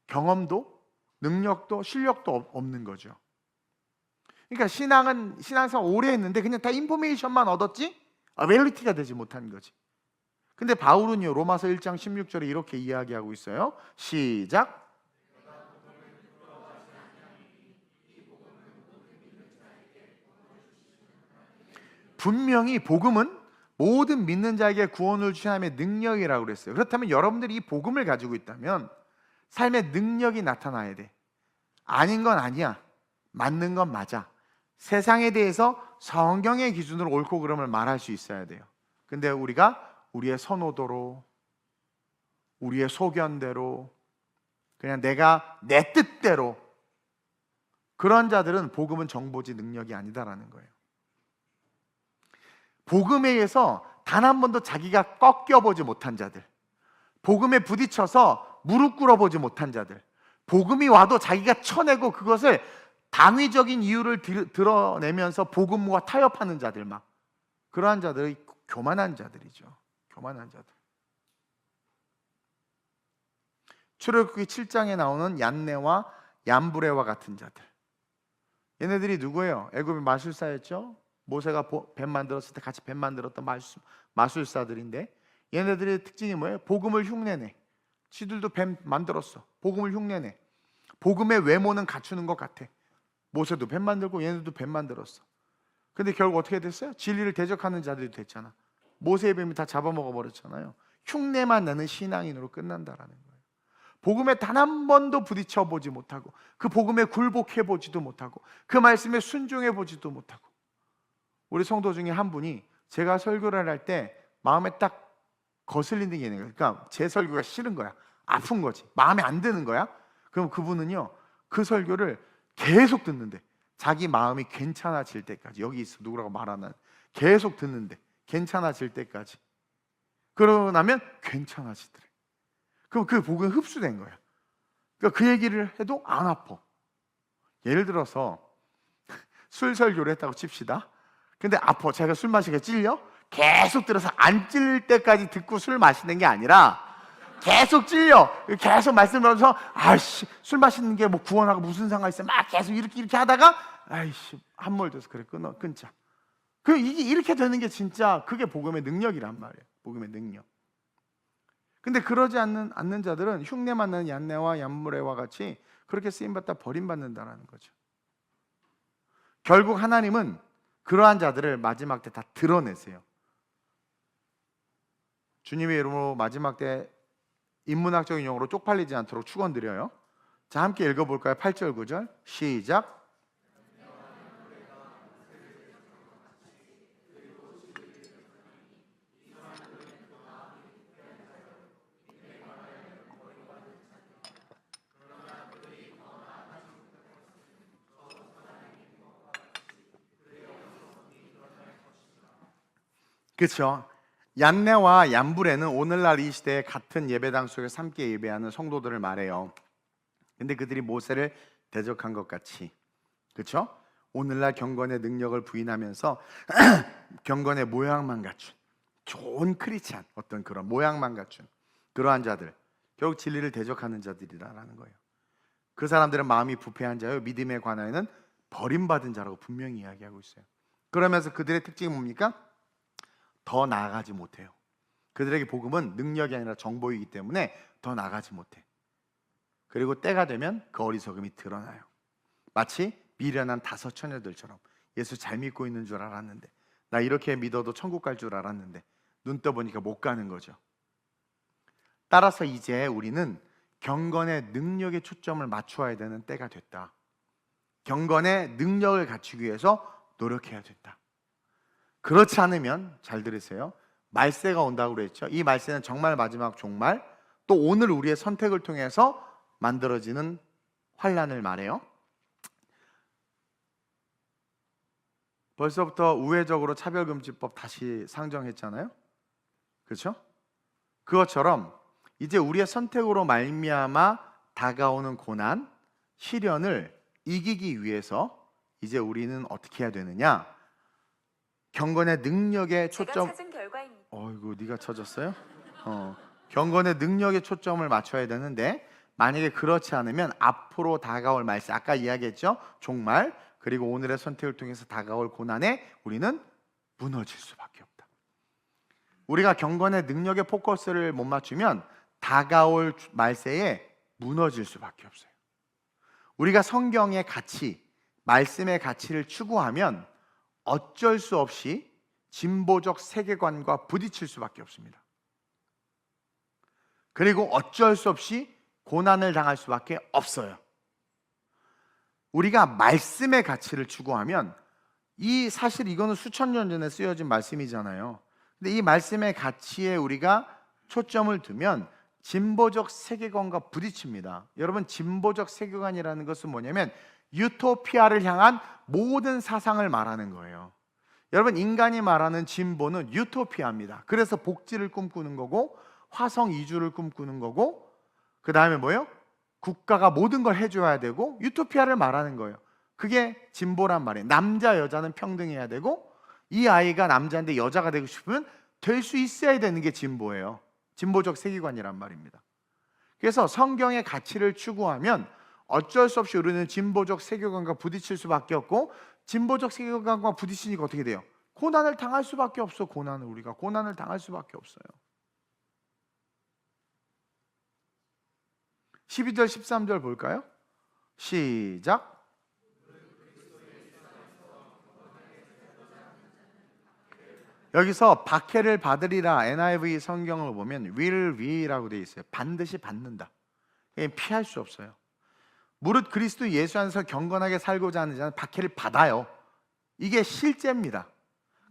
경험도 능력도 실력도 없는 거죠. 그러니까 신앙생활 오래 했는데 그냥 다 인포메이션만 얻었지 리얼리티가 되지 못한 거지. 근데 바울은요, 로마서 1장 16절에 이렇게 이야기하고 있어요. 시작. 분명히 복음은 모든 믿는 자에게 구원을 주시는 능력이라고 그랬어요. 그렇다면 여러분들이 이 복음을 가지고 있다면 삶의 능력이 나타나야 돼. 아닌 건 아니야. 맞는 건 맞아. 세상에 대해서 성경의 기준으로 옳고 그름을 말할 수 있어야 돼요. 근데 우리가 우리의 선호도로, 우리의 소견대로, 그냥 내가 내 뜻대로, 그런 자들은 복음은 정보지 능력이 아니다라는 거예요. 복음에 의해서 단 한 번도 자기가 꺾여보지 못한 자들, 복음에 부딪혀서 무릎 꿇어보지 못한 자들, 복음이 와도 자기가 쳐내고 그것을 당위적인 이유를 드러내면서 복음과 타협하는 자들, 막 그러한 자들이 교만한 자들이죠. 교만한 자들. 출애굽기 7장에 나오는 얀네와 얀브레와 같은 자들. 얘네들이 누구예요? 애굽의 마술사였죠. 모세가 뱀 만들었을 때 같이 뱀 만들었던 마술사들인데, 얘네들의 특징이 뭐예요? 복음을 흉내내. 지들도 뱀 만들었어. 복음을 흉내내. 복음의 외모는 갖추는 것 같아. 모세도 뱀 만들고 얘네들도 뱀 만들었어. 근데 결국 어떻게 됐어요? 진리를 대적하는 자들이 됐잖아. 모세의 뱀이 다 잡아먹어 버렸잖아요. 흉내만 내는 신앙인으로 끝난다라는 거예요. 복음에 단 한 번도 부딪혀 보지 못하고, 그 복음에 굴복해 보지도 못하고, 그 말씀에 순종해 보지도 못하고. 우리 성도 중에 한 분이 제가 설교를 할 때 마음에 딱 거슬리는 게 있는 거예요. 그러니까 제 설교가 싫은 거야. 아픈 거지. 마음에 안 드는 거야. 그럼 그분은요, 그 설교를 계속 듣는데, 자기 마음이 괜찮아질 때까지, 여기 있어 누구라고 말 안 하는, 계속 듣는데 괜찮아질 때까지. 그러고 나면 괜찮아지더래. 그럼 그 복은 흡수된 거야. 그러니까 그 얘기를 해도 안 아파. 예를 들어서 술 설교를 했다고 칩시다. 근데 아파. 제가 술 마시게 찔려? 계속 들어서 안 찔릴 때까지 듣고 술 마시는 게 아니라 계속 찔려. 계속 말씀하면서 아이씨, 술 마시는 게 뭐 구원하고 무슨 상관이 있어? 막 계속 이렇게 하다가 아이씨, 한몰 돼서 그래 끊자. 이게 이렇게 되는 게 진짜 그게 복음의 능력이란 말이에요. 복음의 능력. 근데 그러지 않는 자들은 흉내만 나는 얀네와 얀브레와 같이 그렇게 쓰임받다 버림받는다는 거죠. 결국 하나님은 그러한 자들을 마지막 때 다 드러내세요. 주님의 이름으로 마지막 때 인문학적인 용어로 쪽팔리지 않도록 축원드려요. 자, 함께 읽어볼까요? 8절 9절 시작. 그렇죠. 얀네와 얀브레는 오늘날 이 시대에 같은 예배당 속에서 함께 예배하는 성도들을 말해요. 근데 그들이 모세를 대적한 것 같이, 그렇죠? 오늘날 경건의 능력을 부인하면서 경건의 모양만 갖춘 좋은 크리스찬, 어떤 그런 모양만 갖춘 그러한 자들, 결국 진리를 대적하는 자들이라는 거예요. 그 사람들은 마음이 부패한 자요, 믿음에 관하여는 버림받은 자라고 분명히 이야기하고 있어요. 그러면서 그들의 특징이 뭡니까? 더 나아가지 못해요. 그들에게 복음은 능력이 아니라 정보이기 때문에 더 나아가지 못해. 그리고 때가 되면 그 어리석음이 드러나요. 마치 미련한 다섯 처녀들처럼 예수 잘 믿고 있는 줄 알았는데, 나 이렇게 믿어도 천국 갈 줄 알았는데 눈 떠보니까 못 가는 거죠. 따라서 이제 우리는 경건의 능력에 초점을 맞추어야 되는 때가 됐다. 경건의 능력을 갖추기 위해서 노력해야 된다. 그렇지 않으면, 잘 들으세요, 말세가 온다고 그랬죠. 이 말세는 정말 마지막 종말, 또 오늘 우리의 선택을 통해서 만들어지는 환란을 말해요. 벌써부터 우회적으로 차별금지법 다시 상정했잖아요. 그렇죠? 그것처럼 이제 우리의 선택으로 말미암아 다가오는 고난, 시련을 이기기 위해서 이제 우리는 어떻게 해야 되느냐? 경건의 능력에 초점. 제가 찾은 결과입니다. 어이구, 네가 찾았어요? 경건의 능력에 초점을 맞춰야 되는데, 만약에 그렇지 않으면 앞으로 다가올 말세, 아까 이야기했죠? 종말, 그리고 오늘의 선택을 통해서 다가올 고난에 우리는 무너질 수밖에 없다. 우리가 경건의 능력에 포커스를 못 맞추면 다가올 말세에 무너질 수밖에 없어요. 우리가 성경의 가치, 말씀의 가치를 추구하면 어쩔 수 없이 진보적 세계관과 부딪힐 수밖에 없습니다. 그리고 어쩔 수 없이 고난을 당할 수밖에 없어요. 우리가 말씀의 가치를 추구하면, 사실 이거는 수천 년 전에 쓰여진 말씀이잖아요. 근데 이 말씀의 가치에 우리가 초점을 두면 진보적 세계관과 부딪힙니다. 여러분, 진보적 세계관이라는 것은 뭐냐면 유토피아를 향한 모든 사상을 말하는 거예요. 여러분, 인간이 말하는 진보는 유토피아입니다. 그래서 복지를 꿈꾸는 거고, 화성 이주를 꿈꾸는 거고, 그 다음에 뭐예요? 국가가 모든 걸 해줘야 되고, 유토피아를 말하는 거예요. 그게 진보란 말이에요. 남자 여자는 평등해야 되고 이 아이가 남자인데 여자가 되고 싶으면 될 수 있어야 되는 게 진보예요. 진보적 세계관이란 말입니다. 그래서 성경의 가치를 추구하면 어쩔 수 없이 우리는 진보적 세계관과 부딪힐 수밖에 없고, 진보적 세계관과 부딪히니까 어떻게 돼요? 고난을 당할 수밖에 없어. 우리가 고난을 당할 수밖에 없어요. 12절 13절 볼까요? 시작. 여기서 박해를 받으리라 NIV 성경을 보면 will be라고 되어 있어요. 반드시 받는다. 피할 수 없어요. 무릇 그리스도 예수 안에서 경건하게 살고자 하는 자는 박해를 받아요. 이게 실제입니다.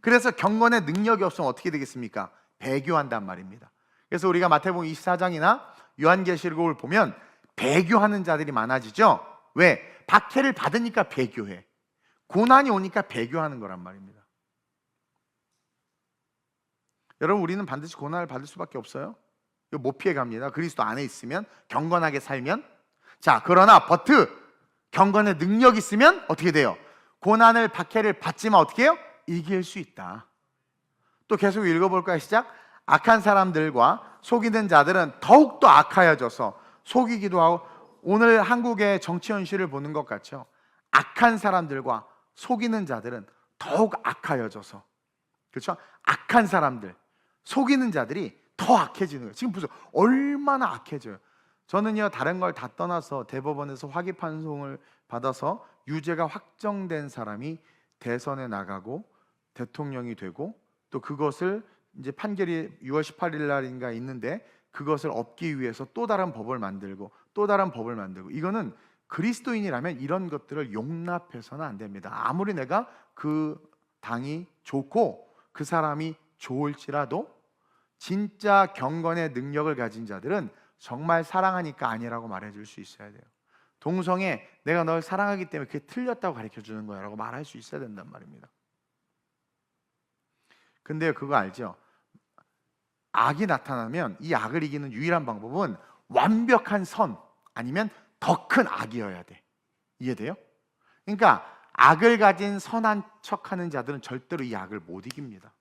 그래서 경건의 능력이 없으면 어떻게 되겠습니까? 배교한단 말입니다. 그래서 우리가 마태복음 24장이나 요한계시록을 보면 배교하는 자들이 많아지죠. 왜? 박해를 받으니까 배교해. 고난이 오니까 배교하는 거란 말입니다. 여러분, 우리는 반드시 고난을 받을 수밖에 없어요. 이거 못 피해갑니다. 그리스도 안에 있으면, 경건하게 살면. 자, 그러나 경건의 능력이 있으면 어떻게 돼요? 고난을 박해를 받지만 어떻게 해요? 이길 수 있다. 또 계속 읽어볼까요? 시작. 악한 사람들과 속이는 자들은 더욱더 악하여져서 속이기도 하고, 오늘 한국의 정치 현실을 보는 것 같죠. 악한 사람들과 속이는 자들은 더욱 악하여져서, 그렇죠? 악한 사람들, 속이는 자들이 더 악해지는 거예요. 지금 보세요. 얼마나 악해져요. 저는요, 다른 걸 다 떠나서 대법원에서 화기판송을 받아서 유죄가 확정된 사람이 대선에 나가고 대통령이 되고, 또 그것을 이제 판결이 6월 18일 날인가 있는데 그것을 업기 위해서 또 다른 법을 만들고 또 다른 법을 만들고, 이거는 그리스도인이라면 이런 것들을 용납해서는 안 됩니다. 아무리 내가 그 당이 좋고 그 사람이 좋을지라도 진짜 경건의 능력을 가진 자들은 정말 사랑하니까 아니라고 말해줄 수 있어야 돼요. 동성애, 내가 널 사랑하기 때문에 그게 틀렸다고 가르쳐주는 거야 라고 말할 수 있어야 된단 말입니다. 근데 그거 알죠? 악이 나타나면 이 악을 이기는 유일한 방법은 완벽한 선 아니면 더 큰 악이어야 돼. 이해돼요? 그러니까 악을 가진 선한 척하는 자들은 절대로 이 악을 못 이깁니다.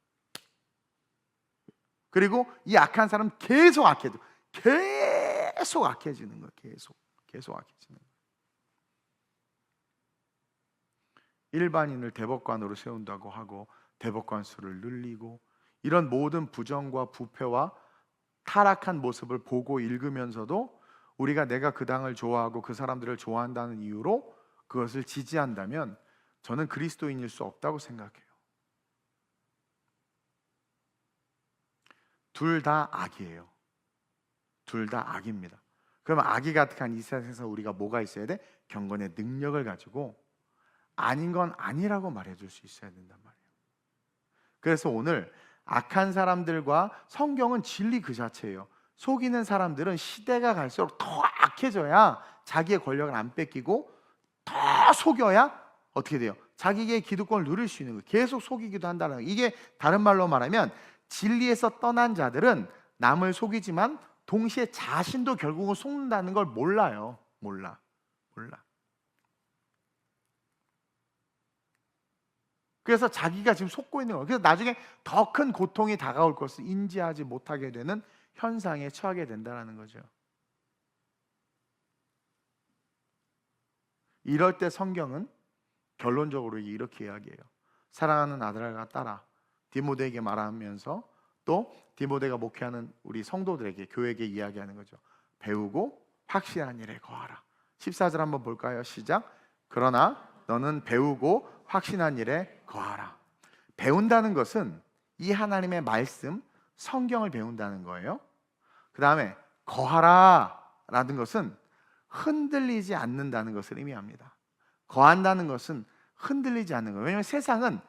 그리고 이 악한 사람은 계속 악해져. 계속 악해지는 거예요. 계속 악해지는 거예요. 일반인을 대법관으로 세운다고 하고 대법관 수를 늘리고, 이런 모든 부정과 부패와 타락한 모습을 보고 읽으면서도 우리가 내가 그 당을 좋아하고 그 사람들을 좋아한다는 이유로 그것을 지지한다면 저는 그리스도인일 수 없다고 생각해요. 둘 다 악이에요. 둘 다 악입니다. 그러면 악이 가득한 이 세상에서 우리가 뭐가 있어야 돼? 경건의 능력을 가지고 아닌 건 아니라고 말해줄 수 있어야 된단 말이에요. 그래서 오늘 악한 사람들과, 성경은 진리 그 자체예요. 속이는 사람들은 시대가 갈수록 더 악해져야 자기의 권력을 안 뺏기고, 더 속여야 어떻게 돼요? 자기의 기득권을 누릴 수 있는 거예요. 계속 속이기도 한다는 거예요. 이게 다른 말로 말하면 진리에서 떠난 자들은 남을 속이지만 동시에 자신도 결국은 속는다는 걸 몰라요. 몰라. 그래서 자기가 지금 속고 있는 거예요. 그래서 나중에 더 큰 고통이 다가올 것을 인지하지 못하게 되는 현상에 처하게 된다는 거죠. 이럴 때 성경은 결론적으로 이렇게 이야기해요. 사랑하는 아들과 딸아, 디모데에게 말하면서 또 디모데가 목회하는 우리 성도들에게, 교회에게 이야기하는 거죠. 배우고 확실한 일에 거하라. 14절 한번 볼까요? 시작. 그러나 너는 배우고 확신한 일에 거하라. 배운다는 것은 이 하나님의 말씀, 성경을 배운다는 거예요. 그 다음에 거하라 라는 것은 흔들리지 않는다는 것을 의미합니다. 거한다는 것은 흔들리지 않는 거예요. 왜냐하면 세상은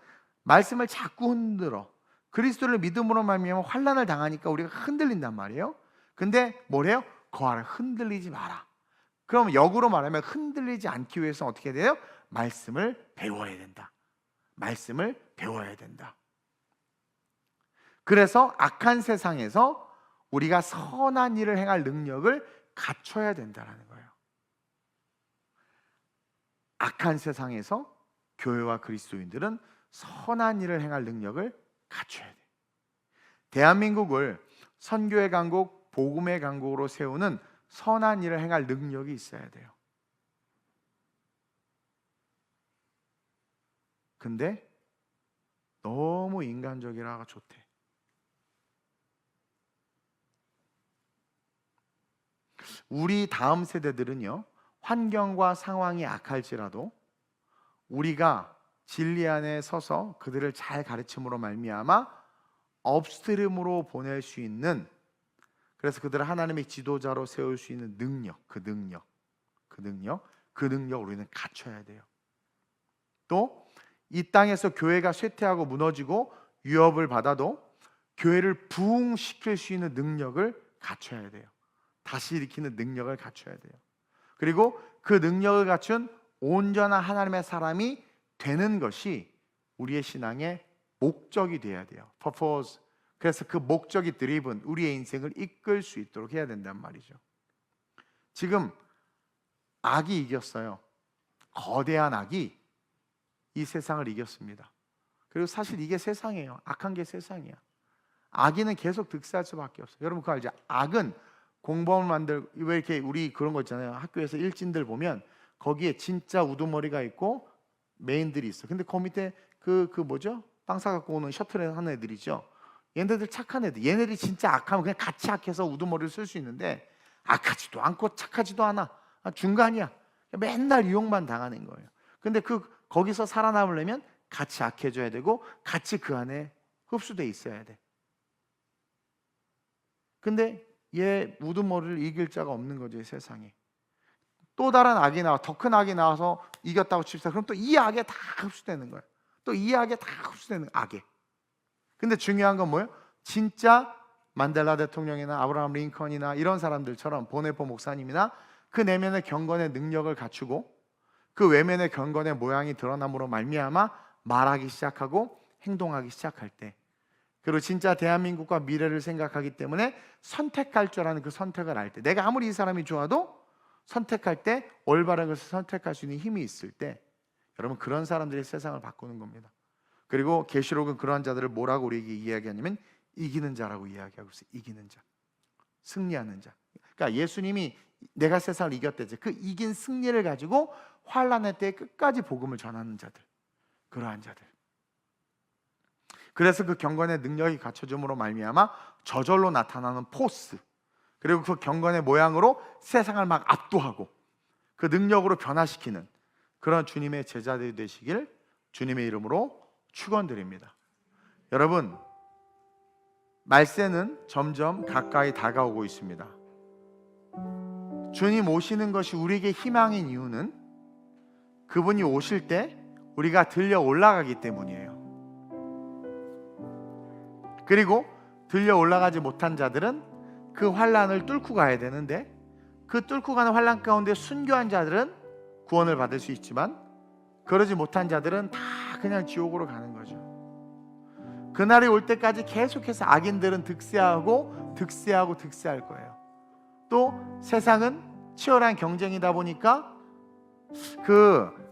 말씀을 자꾸 흔들어. 그리스도를 믿음으로 말미암아 환난을 당하니까 우리가 흔들린단 말이에요. 근데 뭐래요? 거하라. 흔들리지 마라. 그럼 역으로 말하면 흔들리지 않기 위해서 어떻게 돼요? 말씀을 배워야 된다. 말씀을 배워야 된다. 그래서 악한 세상에서 우리가 선한 일을 행할 능력을 갖춰야 된다는 거예요. 악한 세상에서 교회와 그리스도인들은 선한 일을 행할 능력을 갖춰야 돼. 대한민국을 선교의 강국, 복음의 강국으로 세우는 선한 일을 행할 능력이 있어야 돼요. 근데 너무 인간적이라가 좋대. 우리 다음 세대들은요, 환경과 상황이 악할지라도 우리가 진리 안에 서서 그들을 잘 가르침으로 말미암아 업스트림으로 보낼 수 있는, 그래서 그들을 하나님의 지도자로 세울 수 있는 능력, 그 능력을 우리는 갖춰야 돼요. 또 이 땅에서 교회가 쇠퇴하고 무너지고 위협을 받아도 교회를 부흥시킬 수 있는 능력을 갖춰야 돼요. 다시 일으키는 능력을 갖춰야 돼요. 그리고 그 능력을 갖춘 온전한 하나님의 사람이 되는 것이 우리의 신앙의 목적이 돼야 돼요. purpose. 그래서 그 목적이 드리븐, 우리의 인생을 이끌 수 있도록 해야 된단 말이죠. 지금 악이 이겼어요. 거대한 악이 이 세상을 이겼습니다. 그리고 사실 이게 세상이에요. 악한 게 세상이야. 악인은 계속 득세할 수밖에 없어요. 여러분 그거 알죠? 악은 공범을 만들, 왜 이렇게 우리 그런 거 있잖아요. 학교에서 일진들 보면 거기에 진짜 우두머리가 있고 메인들이 있어. 근데 그 밑에 그 뭐죠? 빵 사 갖고 오는 셔틀에 하는 애들이죠. 얘네들 착한 애들. 얘네들이 진짜 악하면 그냥 같이 악해서 우두머리를 쓸 수 있는데 악하지도 않고 착하지도 않아. 중간이야. 맨날 이용만 당하는 거예요. 근데 거기서 살아남으려면 같이 악해져야 되고 같이 그 안에 흡수돼 있어야 돼. 근데 얘 우두머리를 이길 자가 없는 거죠, 이 세상에. 또 다른 악이 나와, 더 큰 악이 나와서 이겼다고 칩시다. 그럼 또 이 악에 다 흡수되는 거예요. 또 이 악에 다 흡수되는 악에. 근데 중요한 건 뭐예요? 진짜 만델라 대통령이나 아브라함 링컨이나 이런 사람들처럼 보네포 목사님이나 그 내면의 경건의 능력을 갖추고 그 외면의 경건의 모양이 드러남으로 말미암아 말하기 시작하고 행동하기 시작할 때, 그리고 진짜 대한민국과 미래를 생각하기 때문에 선택할 줄 아는 그 선택을 할 때, 내가 아무리 이 사람이 좋아도 선택할 때 올바른 것을 선택할 수 있는 힘이 있을 때, 여러분 그런 사람들이 세상을 바꾸는 겁니다. 그리고 계시록은 그러한 자들을 뭐라고 우리에게 이야기하냐면 이기는 자라고 이야기하고 있어요. 이기는 자, 승리하는 자. 그러니까 예수님이 내가 세상을 이겼대지, 그 이긴 승리를 가지고 환난의 때에 끝까지 복음을 전하는 자들, 그러한 자들. 그래서 그 경건의 능력이 갖춰짐으로 말미암아 저절로 나타나는 포스, 그리고 그 경건의 모양으로 세상을 막 압도하고 그 능력으로 변화시키는 그런 주님의 제자들이 되시길 주님의 이름으로 축원드립니다. 여러분, 말세는 점점 가까이 다가오고 있습니다. 주님 오시는 것이 우리에게 희망인 이유는 그분이 오실 때 우리가 들려 올라가기 때문이에요. 그리고 들려 올라가지 못한 자들은 그 환난을 뚫고 가야 되는데, 그 뚫고 가는 환난 가운데 순교한 자들은 구원을 받을 수 있지만 그러지 못한 자들은 다 그냥 지옥으로 가는 거죠. 그날이 올 때까지 계속해서 악인들은 득세하고 득세할 거예요. 또 세상은 치열한 경쟁이다 보니까 그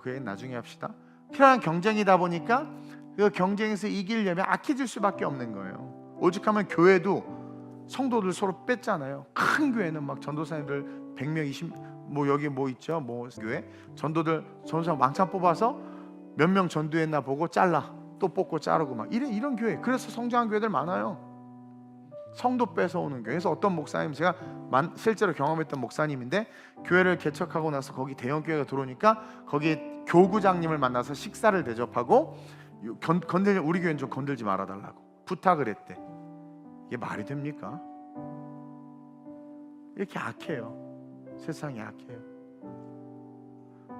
얘기 나중에 합시다. 치열한 경쟁이다 보니까 그 경쟁에서 이기려면 악해질 수밖에 없는 거예요. 오죽하면 교회도 성도들 서로 뺐잖아요. 큰 교회는 막 전도사님들 100명 20 여기 있죠? 교회 전도사 왕창 뽑아서 몇 명 전도했나 보고 잘라, 또 뽑고 자르고 막 이런 교회. 그래서 성장한 교회들 많아요. 성도 뺏어오는 교회. 그래서 어떤 목사님, 제가 실제로 경험했던 목사님인데, 교회를 개척하고 나서 거기 대형 교회가 들어오니까 거기에 교구장님을 만나서 식사를 대접하고 우리 교회는 좀 건들지 말아달라고 부탁을 했대. 이게 말이 됩니까? 이렇게 악해요. 세상이 악해요.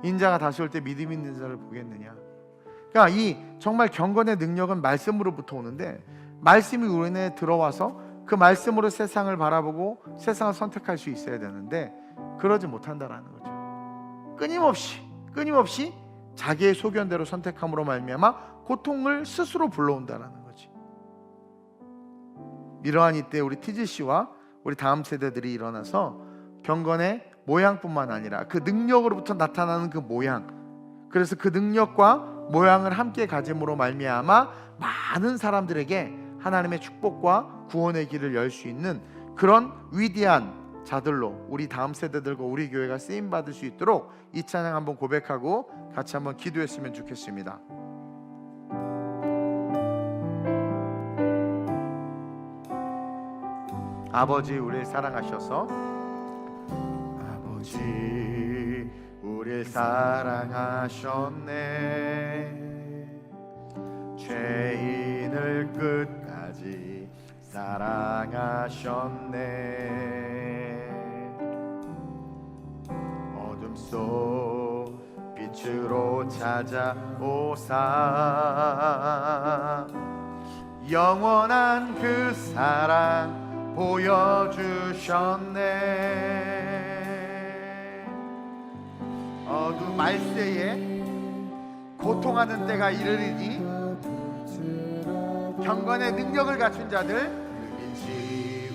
인자가 다시 올 때 믿음 있는 자를 보겠느냐. 그러니까 이 정말 경건의 능력은 말씀으로부터 오는데, 말씀이 우리 안에 들어와서 그 말씀으로 세상을 바라보고 세상을 선택할 수 있어야 되는데 그러지 못한다라는 거죠. 끊임없이 자기의 소견대로 선택함으로 말미암아 고통을 스스로 불러온다라는 거지. 이러한 이때 우리 TGC와 우리 다음 세대들이 일어나서 경건의 모양뿐만 아니라 그 능력으로부터 나타나는 그 모양, 그래서 그 능력과 모양을 함께 가짐으로 말미암아 많은 사람들에게 하나님의 축복과 구원의 길을 열 수 있는 그런 위대한 자들로 우리 다음 세대들과 우리 교회가 쓰임 받을 수 있도록 이 찬양 한번 고백하고 같이 한번 기도했으면 좋겠습니다. 아버지, 우리를 사랑하셔서 아버지 우리를 사랑하셨네. 죄인을 끝까지 사랑하셨네. 어둠 속 빛으로 찾아오사 영원한 그 사랑 보여주셨네. 어두운 말세에 고통하는 때가 이르리니 경건의 능력을 갖춘 자들 빛이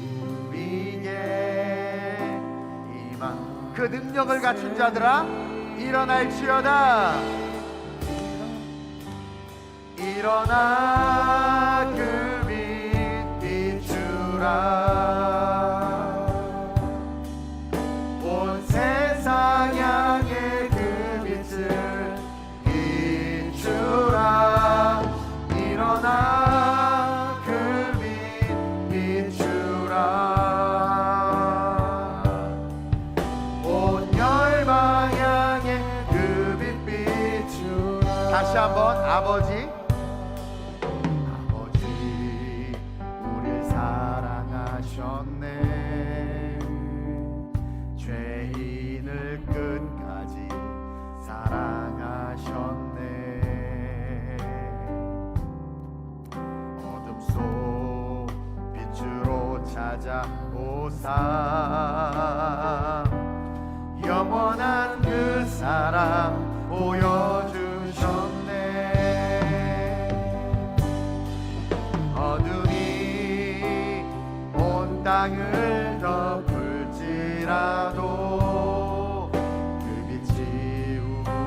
우리에게 임한 그 능력을 갖춘 자들아 일어날지어다. 일어나 그 온 세상 향해 그 빛을 비추라. 일어나 그 빛 비추라. 온 열방 향해 그 빛 비추라. 다시 한번 아버지 죄인을 끝까지 사랑하셨네. 어둠 속 빛으로 찾아오사 영원한 그 사랑 보여주셨네. 어둠이 온 땅을 덮을지라도 그 빛이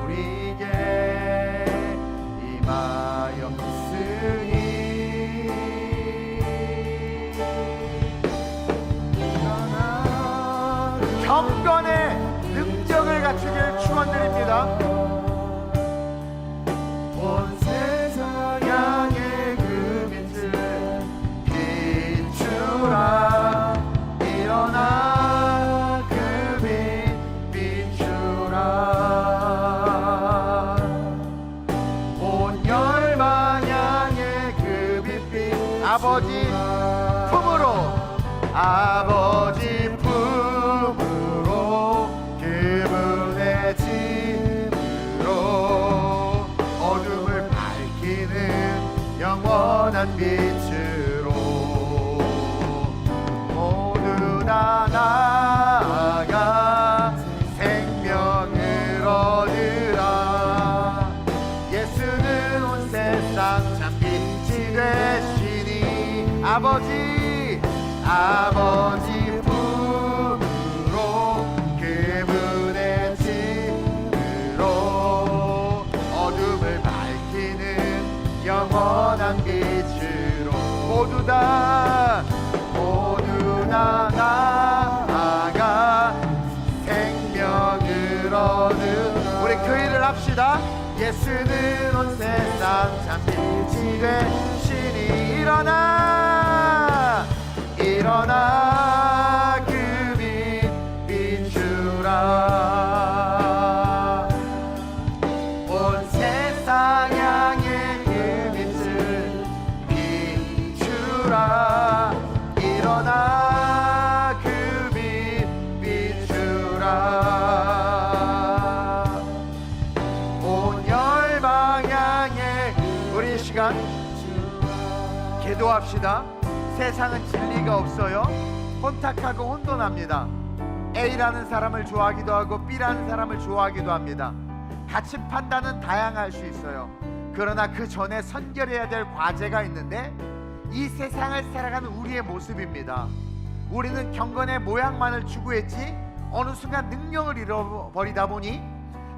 우리에게 임하였으니 경건의 능력을 갖추길 축원드립니다. 온 세상 향해 그 빛을 비추라. 일어나 그 빛 비추라. 온 열방 향해 그 빛 아버지 품으로 아버지 품으로 그분의 집으로 어둠을 밝히는 영원한 빛으로 모두 다 나아가 생명을 얻으라. 예수는 온 세상 참 빛이 되시니 아버지 품으로 그분의 집으로 어둠을 밝히는 영원한 빛으로 모두 다 나아가 생명을 얻는 우리 그 일을 합시다. 예수는 온 세상 참 빛이 되시니 일어나 그 빛 비추라. 온 세상 향해 그 빛을 비추라. 일어나 그 빛 비추라. 온 열방 향해 우리 이 시간 기도합시다. 세상은 진리가 없어요. 혼탁하고 혼돈합니다. A라는 사람을 좋아하기도 하고 B라는 사람을 좋아하기도 합니다. 가치 판단은 다양할 수 있어요. 그러나 그 전에 선결해야 될 과제가 있는데 이 세상을 살아가는 우리의 모습입니다. 우리는 경건의 모양만을 추구했지 어느 순간 능력을 잃어버리다 보니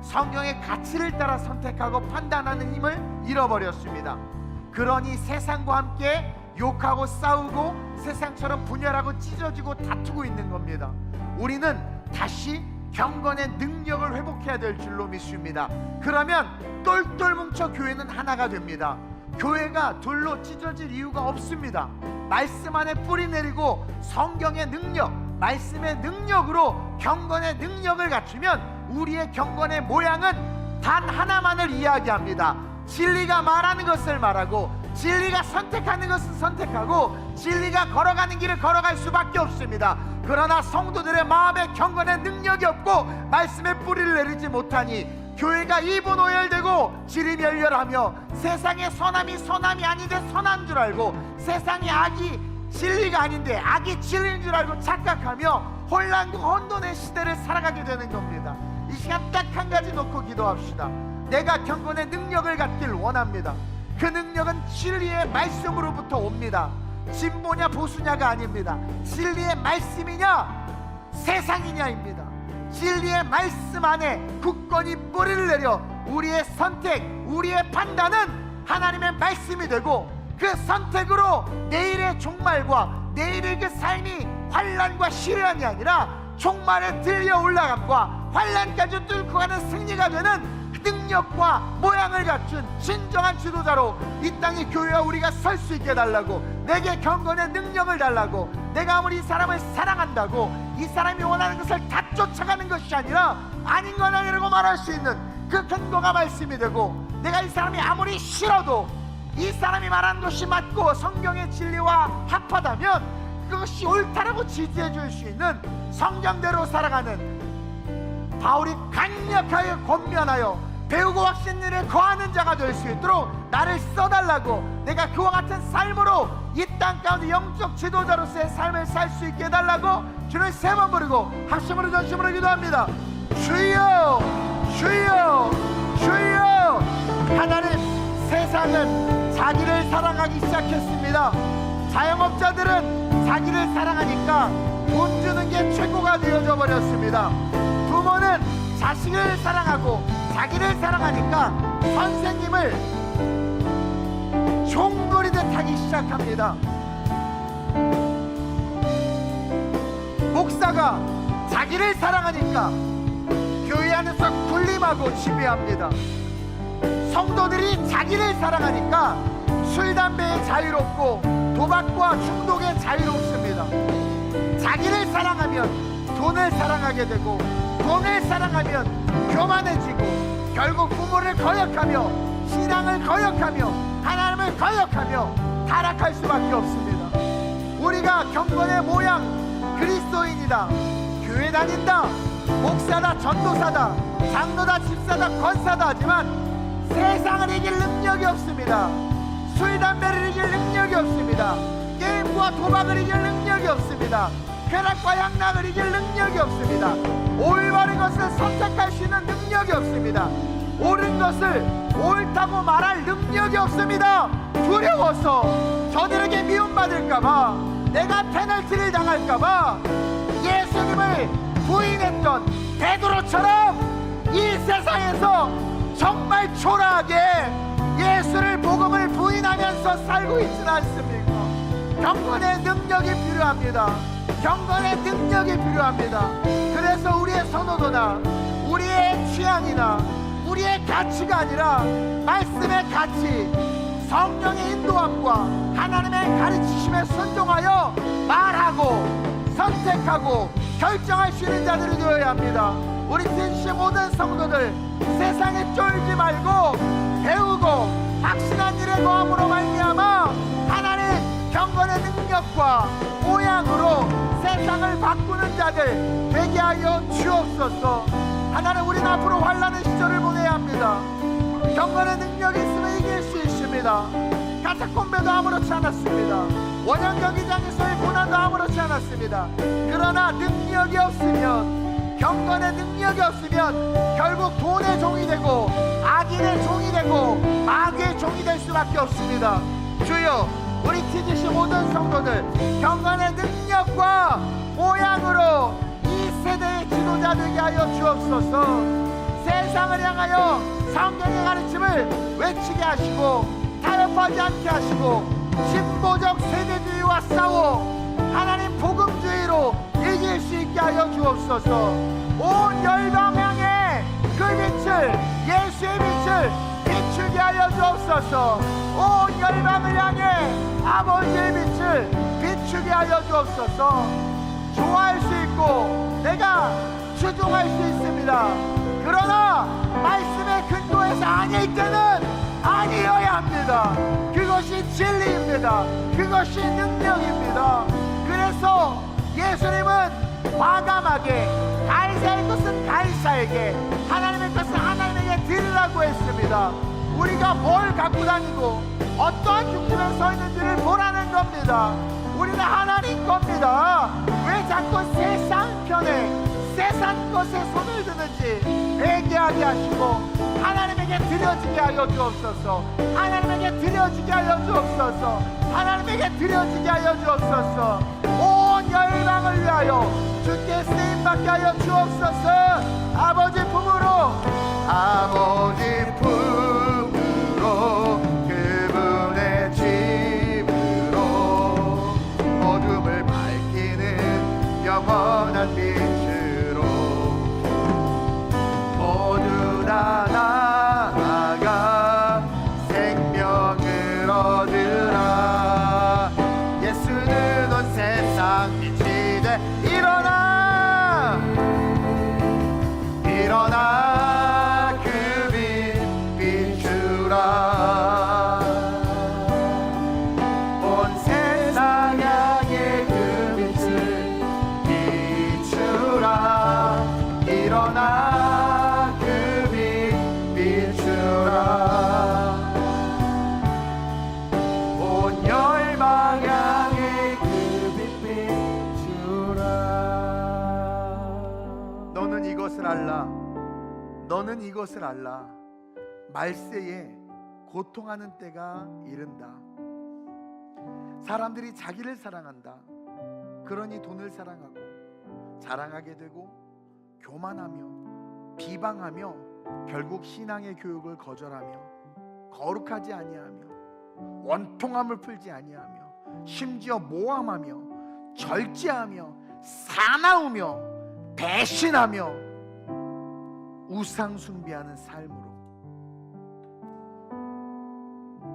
성경의 가치를 따라 선택하고 판단하는 힘을 잃어버렸습니다. 그러니 세상과 함께 욕하고 싸우고 세상처럼 분열하고 찢어지고 다투고 있는 겁니다. 우리는 다시 경건의 능력을 회복해야 될 줄로 믿습니다. 그러면 똘똘 뭉쳐 교회는 하나가 됩니다. 교회가 둘로 찢어질 이유가 없습니다. 말씀 안에 뿌리 내리고 성경의 능력, 말씀의 능력으로 경건의 능력을 갖추면 우리의 경건의 모양은 단 하나만을 이야기합니다. 진리가 말하는 것을 말하고, 진리가 선택하는 것을 선택하고, 진리가 걸어가는 길을 걸어갈 수밖에 없습니다. 그러나 성도들의 마음에 경건의 능력이 없고 말씀의 뿌리를 내리지 못하니 교회가 이분오열되고 지리멸렬하며 세상의 선함이 선함이 아닌데 선한 줄 알고, 세상의 악이 진리가 아닌데 악이 진리인 줄 알고 착각하며 혼란과 혼돈의 시대를 살아가게 되는 겁니다. 이 시간 딱 한 가지 놓고 기도합시다. 내가 경건의 능력을 갖길 원합니다. 그 능력은 진리의 말씀으로부터 옵니다. 진보냐 보수냐가 아닙니다. 진리의 말씀이냐 세상이냐입니다. 진리의 말씀 안에 굳건히 뿌리를 내려 우리의 선택, 우리의 판단은 하나님의 말씀이 되고, 그 선택으로 내일의 종말과 내일의 그 삶이 환난과 시련이 아니라 종말에 들려 올라감과 환난까지 뚫고 가는 승리가 되는 능력과 모양을 갖춘 진정한 지도자로 이 땅의 교회와 우리가 설 수 있게 달라고, 내게 경건의 능력을 달라고, 내가 아무리 이 사람을 사랑한다고 이 사람이 원하는 것을 다 쫓아가는 것이 아니라 아닌 건 아니라고 말할 수 있는 그 근거가 말씀이 되고, 내가 이 사람이 아무리 싫어도 이 사람이 말하는 것이 맞고 성경의 진리와 합하다면 그것이 옳다라고 지지해 줄 수 있는 성경대로 살아가는 바울이 강력하게 권면하여 배우고 확신일에 거하는 자가 될 수 있도록 나를 써달라고, 내가 그와 같은 삶으로 이 땅 가운데 영적 지도자로서의 삶을 살 수 있게 해달라고 주를 세 번 부르고 합심으로 전심으로 기도합니다. 주여 주여 주여. 하나님, 세상은 자기를 사랑하기 시작했습니다. 자영업자들은 자기를 사랑하니까 돈 주는 게 최고가 되어져 버렸습니다. 부모는 자식을 사랑하고 자기를 사랑하니까 선생님을 종놀이듯 하기 시작합니다. 목사가 자기를 사랑하니까 교회 안에서 군림하고 지배합니다. 성도들이 자기를 사랑하니까 술, 담배에 자유롭고 도박과 중독에 자유롭습니다. 자기를 사랑하면 돈을 사랑하게 되고, 돈을 사랑하면 교만해지고, 결국 부모를 거역하며 신앙을 거역하며 하나님을 거역하며 타락할 수밖에 없습니다. 우리가 경건의 모양, 그리스도인이다, 교회 다닌다, 목사다, 전도사다, 장로다, 집사다, 권사다 하지만 세상을 이길 능력이 없습니다. 술, 담배를 이길 능력이 없습니다. 게임과 도박을 이길 능력이 없습니다. 쾌락과 향락을 이길 능력이 없습니다. 올바른 것을 선택할 수 있는 능력이 없습니다. 옳은 것을 옳다고 말할 능력이 없습니다. 두려워서 저들에게 미움받을까봐, 내가 페널티를 당할까봐 예수님을 부인했던 베드로처럼 이 세상에서 정말 초라하게 예수를, 복음을 부인하면서 살고 있지는 않습니까? 경건의 능력이 필요합니다. 경건의 능력이 필요합니다. 그래서 우리의 선호도나 우리의 취향이나 우리의 가치가 아니라 말씀의 가치, 성령의 인도함과 하나님의 가르치심에 순종하여 말하고 선택하고 결정할 수 있는 자들이 되어야 합니다. 우리 TGC 모든 성도들 세상에 쫄지 말고 배우고 확신한 일의 거함으로 말미암아 하나님 경건의 능력과 모양으로 세상을 바꾸는 자들 되게 하여 주옵소서. 하나님, 우리는 앞으로 환난의 시절을 보내야 합니다. 경건의 능력이 있으면 이길 수 있습니다. 가택공배도 아무렇지 않았습니다. 원형 경기장에서의 고난도 아무렇지 않았습니다. 그러나 능력이 없으면, 경건의 능력이 없으면 결국 돈의 종이 되고 악인의 종이 되고 마귀의 종이 될 수밖에 없습니다. 주여, 우리 TGC 모든 성도들 경건의 능력과 모양으로 이 세대의 지도자 되게 하여 주옵소서. 세상을 향하여 성경의 가르침을 외치게 하시고 타협하지 않게 하시고 진보적 세대주의와 싸워 하나님 복음주의로 이길 수 있게 하여 주옵소서. 온 열방 향해 그 빛을, 예수의 빛을 비추게 하여 주옵소서. 온 열방을 향해 아버지의 빛을 비추게 하여 주옵소서. 좋아할 수 있고 내가 추종할 수 있습니다. 그러나 말씀의 근거에서 아닐 때는 아니어야 합니다. 그것이 진리입니다. 그것이 능력입니다. 그래서 예수님은 과감하게 가이사의 것은 가이사에게, 하나님의 것은 하나님에게 드리라고 했습니다. 우리가 뭘 갖고 다니고 어떠한 중심에 서 있는지를 보라는 겁니다. 우리는 하나님 겁니다. 왜 자꾸 세상 편에 세상 것에 손을 드는지 회개하게 하시고 하나님에게 드려지게 하여 주옵소서. 하나님에게 드려지게 하여 주옵소서. 하나님에게 드려지게 하여 주옵소서. 온 열방을 위하여 주께 쓰임받게 하여 주옵소서. 아버지 품으로, 아버지 품으로, 그분의 집으로 어둠을 밝히는 영원한 빛으로 모두 다 나아가 생명을 얻으라. 예수는 온 세상 빛이 돼 일어나, 일어나 그 빛 비추라. 온 세상 향해 그 빛을 비추라. 일어나 그 빛 비추라. 온 열방 향해 그 빛 비추라. 너는 이것을 알라. 너는 이것을 알라. 말세에 고통하는 때가 이른다. 사람들이 자기를 사랑한다. 그러니 돈을 사랑하고 자랑하게 되고 교만하며 비방하며 결국 신앙의 교육을 거절하며 거룩하지 아니하며 원통함을 풀지 아니하며 심지어 모함하며 절제하며 사나우며 배신하며 우상 숭배하는 삶으로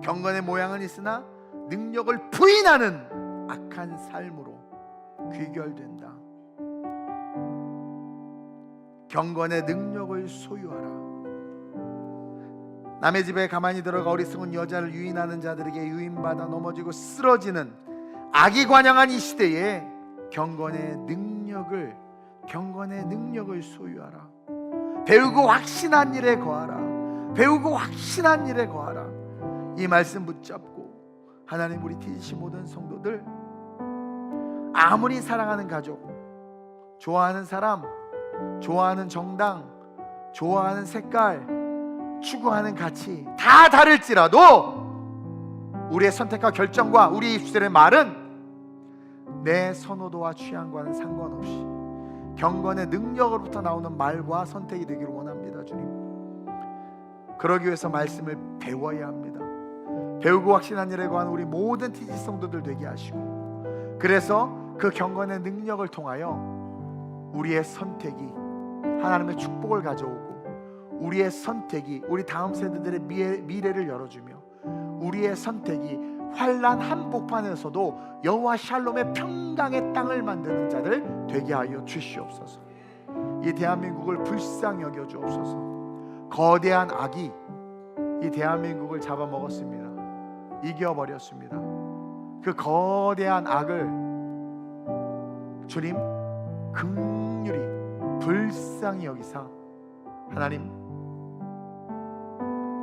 경건의 모양은 있으나 능력을 부인하는 악한 삶으로 귀결된다. 경건의 능력을 소유하라. 남의 집에 가만히 들어가 어리석은 여자를 유인하는 자들에게 유인받아 넘어지고 쓰러지는 악이 관영한 이 시대에 경건의 능력을 소유하라. 배우고 확신한 일에 거하라. 배우고 확신한 일에 거하라. 이 말씀 붙잡고 하나님, 우리 TGC 모든 성도들 아무리 사랑하는 가족, 좋아하는 사람, 좋아하는 정당, 좋아하는 색깔, 추구하는 가치 다 다를지라도 우리의 선택과 결정과 우리의 입술의 말은 내 선호도와 취향과는 상관없이 경건의 능력으로부터 나오는 말과 선택이 되기를 원합니다. 주님, 그러기 위해서 말씀을 배워야 합니다. 배우고 확신한 일에 관한 우리 모든 TGC 성도들 되게 하시고, 그래서 그 경건의 능력을 통하여 우리의 선택이 하나님의 축복을 가져오고, 우리의 선택이 우리 다음 세대들의 미래를 열어주며, 우리의 선택이 환난 한복판에서도 여호와 샬롬의 평강의 땅을 만드는 자들 되게 하여 주시옵소서. 이 대한민국을 불쌍히 여겨 주옵소서. 거대한 악이 이 대한민국을 잡아먹었습니다. 이겨버렸습니다. 그 거대한 악을 주님 긍휼히 불쌍히 여기사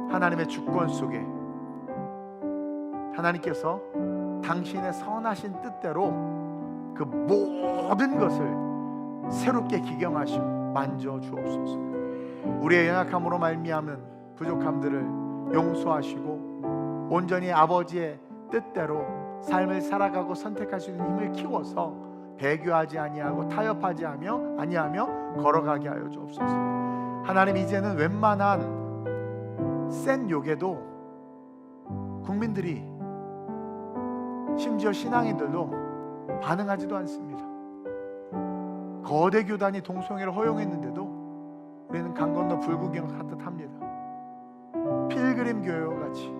하나님의 주권 속에 하나님께서 당신의 선하신 뜻대로 그 모든 것을 새롭게 기경하시고 만져 주옵소서. 우리의 연약함으로 말미암은 부족함들을 용서하시고 온전히 아버지의 뜻대로 삶을 살아가고 선택할 수 있는 힘을 키워서 배교하지 아니하고 타협하지 아니하며 걸어가게 하여 주옵소서. 하나님, 이제는 웬만한 센 욕에도 국민들이, 심지어 신앙인들도 반응하지도 않습니다. 거대 교단이 동성애를 허용했는데도 우리는 강 건너 불구경 하듯 합니다. 필그림 교회와 같이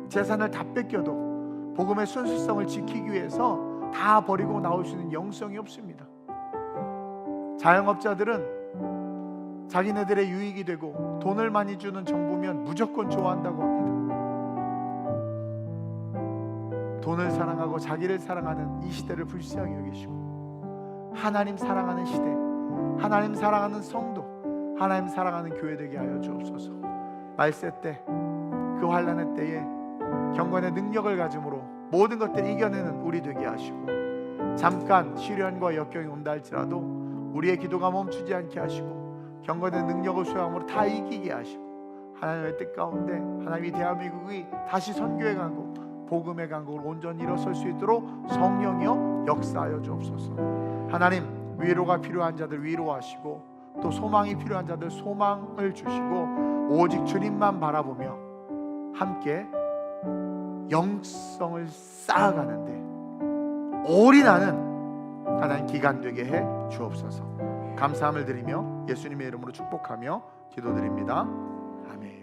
재산을 다 뺏겨도 복음의 순수성을 지키기 위해서 다 버리고 나올 수 있는 영성이 없습니다. 자영업자들은 자기네들의 유익이 되고 돈을 많이 주는 정부면 무조건 좋아한다고 합니다. 돈을 사랑하고 자기를 사랑하는 이 시대를 불쌍히 여기시고 하나님 사랑하는 시대, 하나님 사랑하는 성도, 하나님 사랑하는 교회 되게 하여 주옵소서. 말세 때, 그 환난의 때에 경건의 능력을 가짐으로 모든 것들을 이겨내는 우리 되게 하시고, 잠깐 시련과 역경이 온다 할지라도 우리의 기도가 멈추지 않게 하시고 경건의 능력을 수행함으로 다 이기게 하시고, 하나님의 뜻 가운데 하나님이 대한민국이 다시 선교의 강국, 복음의 강국으로 온전히 일어설 수 있도록 성령이여 역사하여 주옵소서. 하나님, 위로가 필요한 자들 위로하시고 또 소망이 필요한 자들 소망을 주시고, 오직 주님만 바라보며 함께 영성을 쌓아가는데 올인하는 하나님 기간 되게 해 주옵소서. 감사함을 드리며 예수님의 이름으로 축복하며 기도드립니다. 아멘.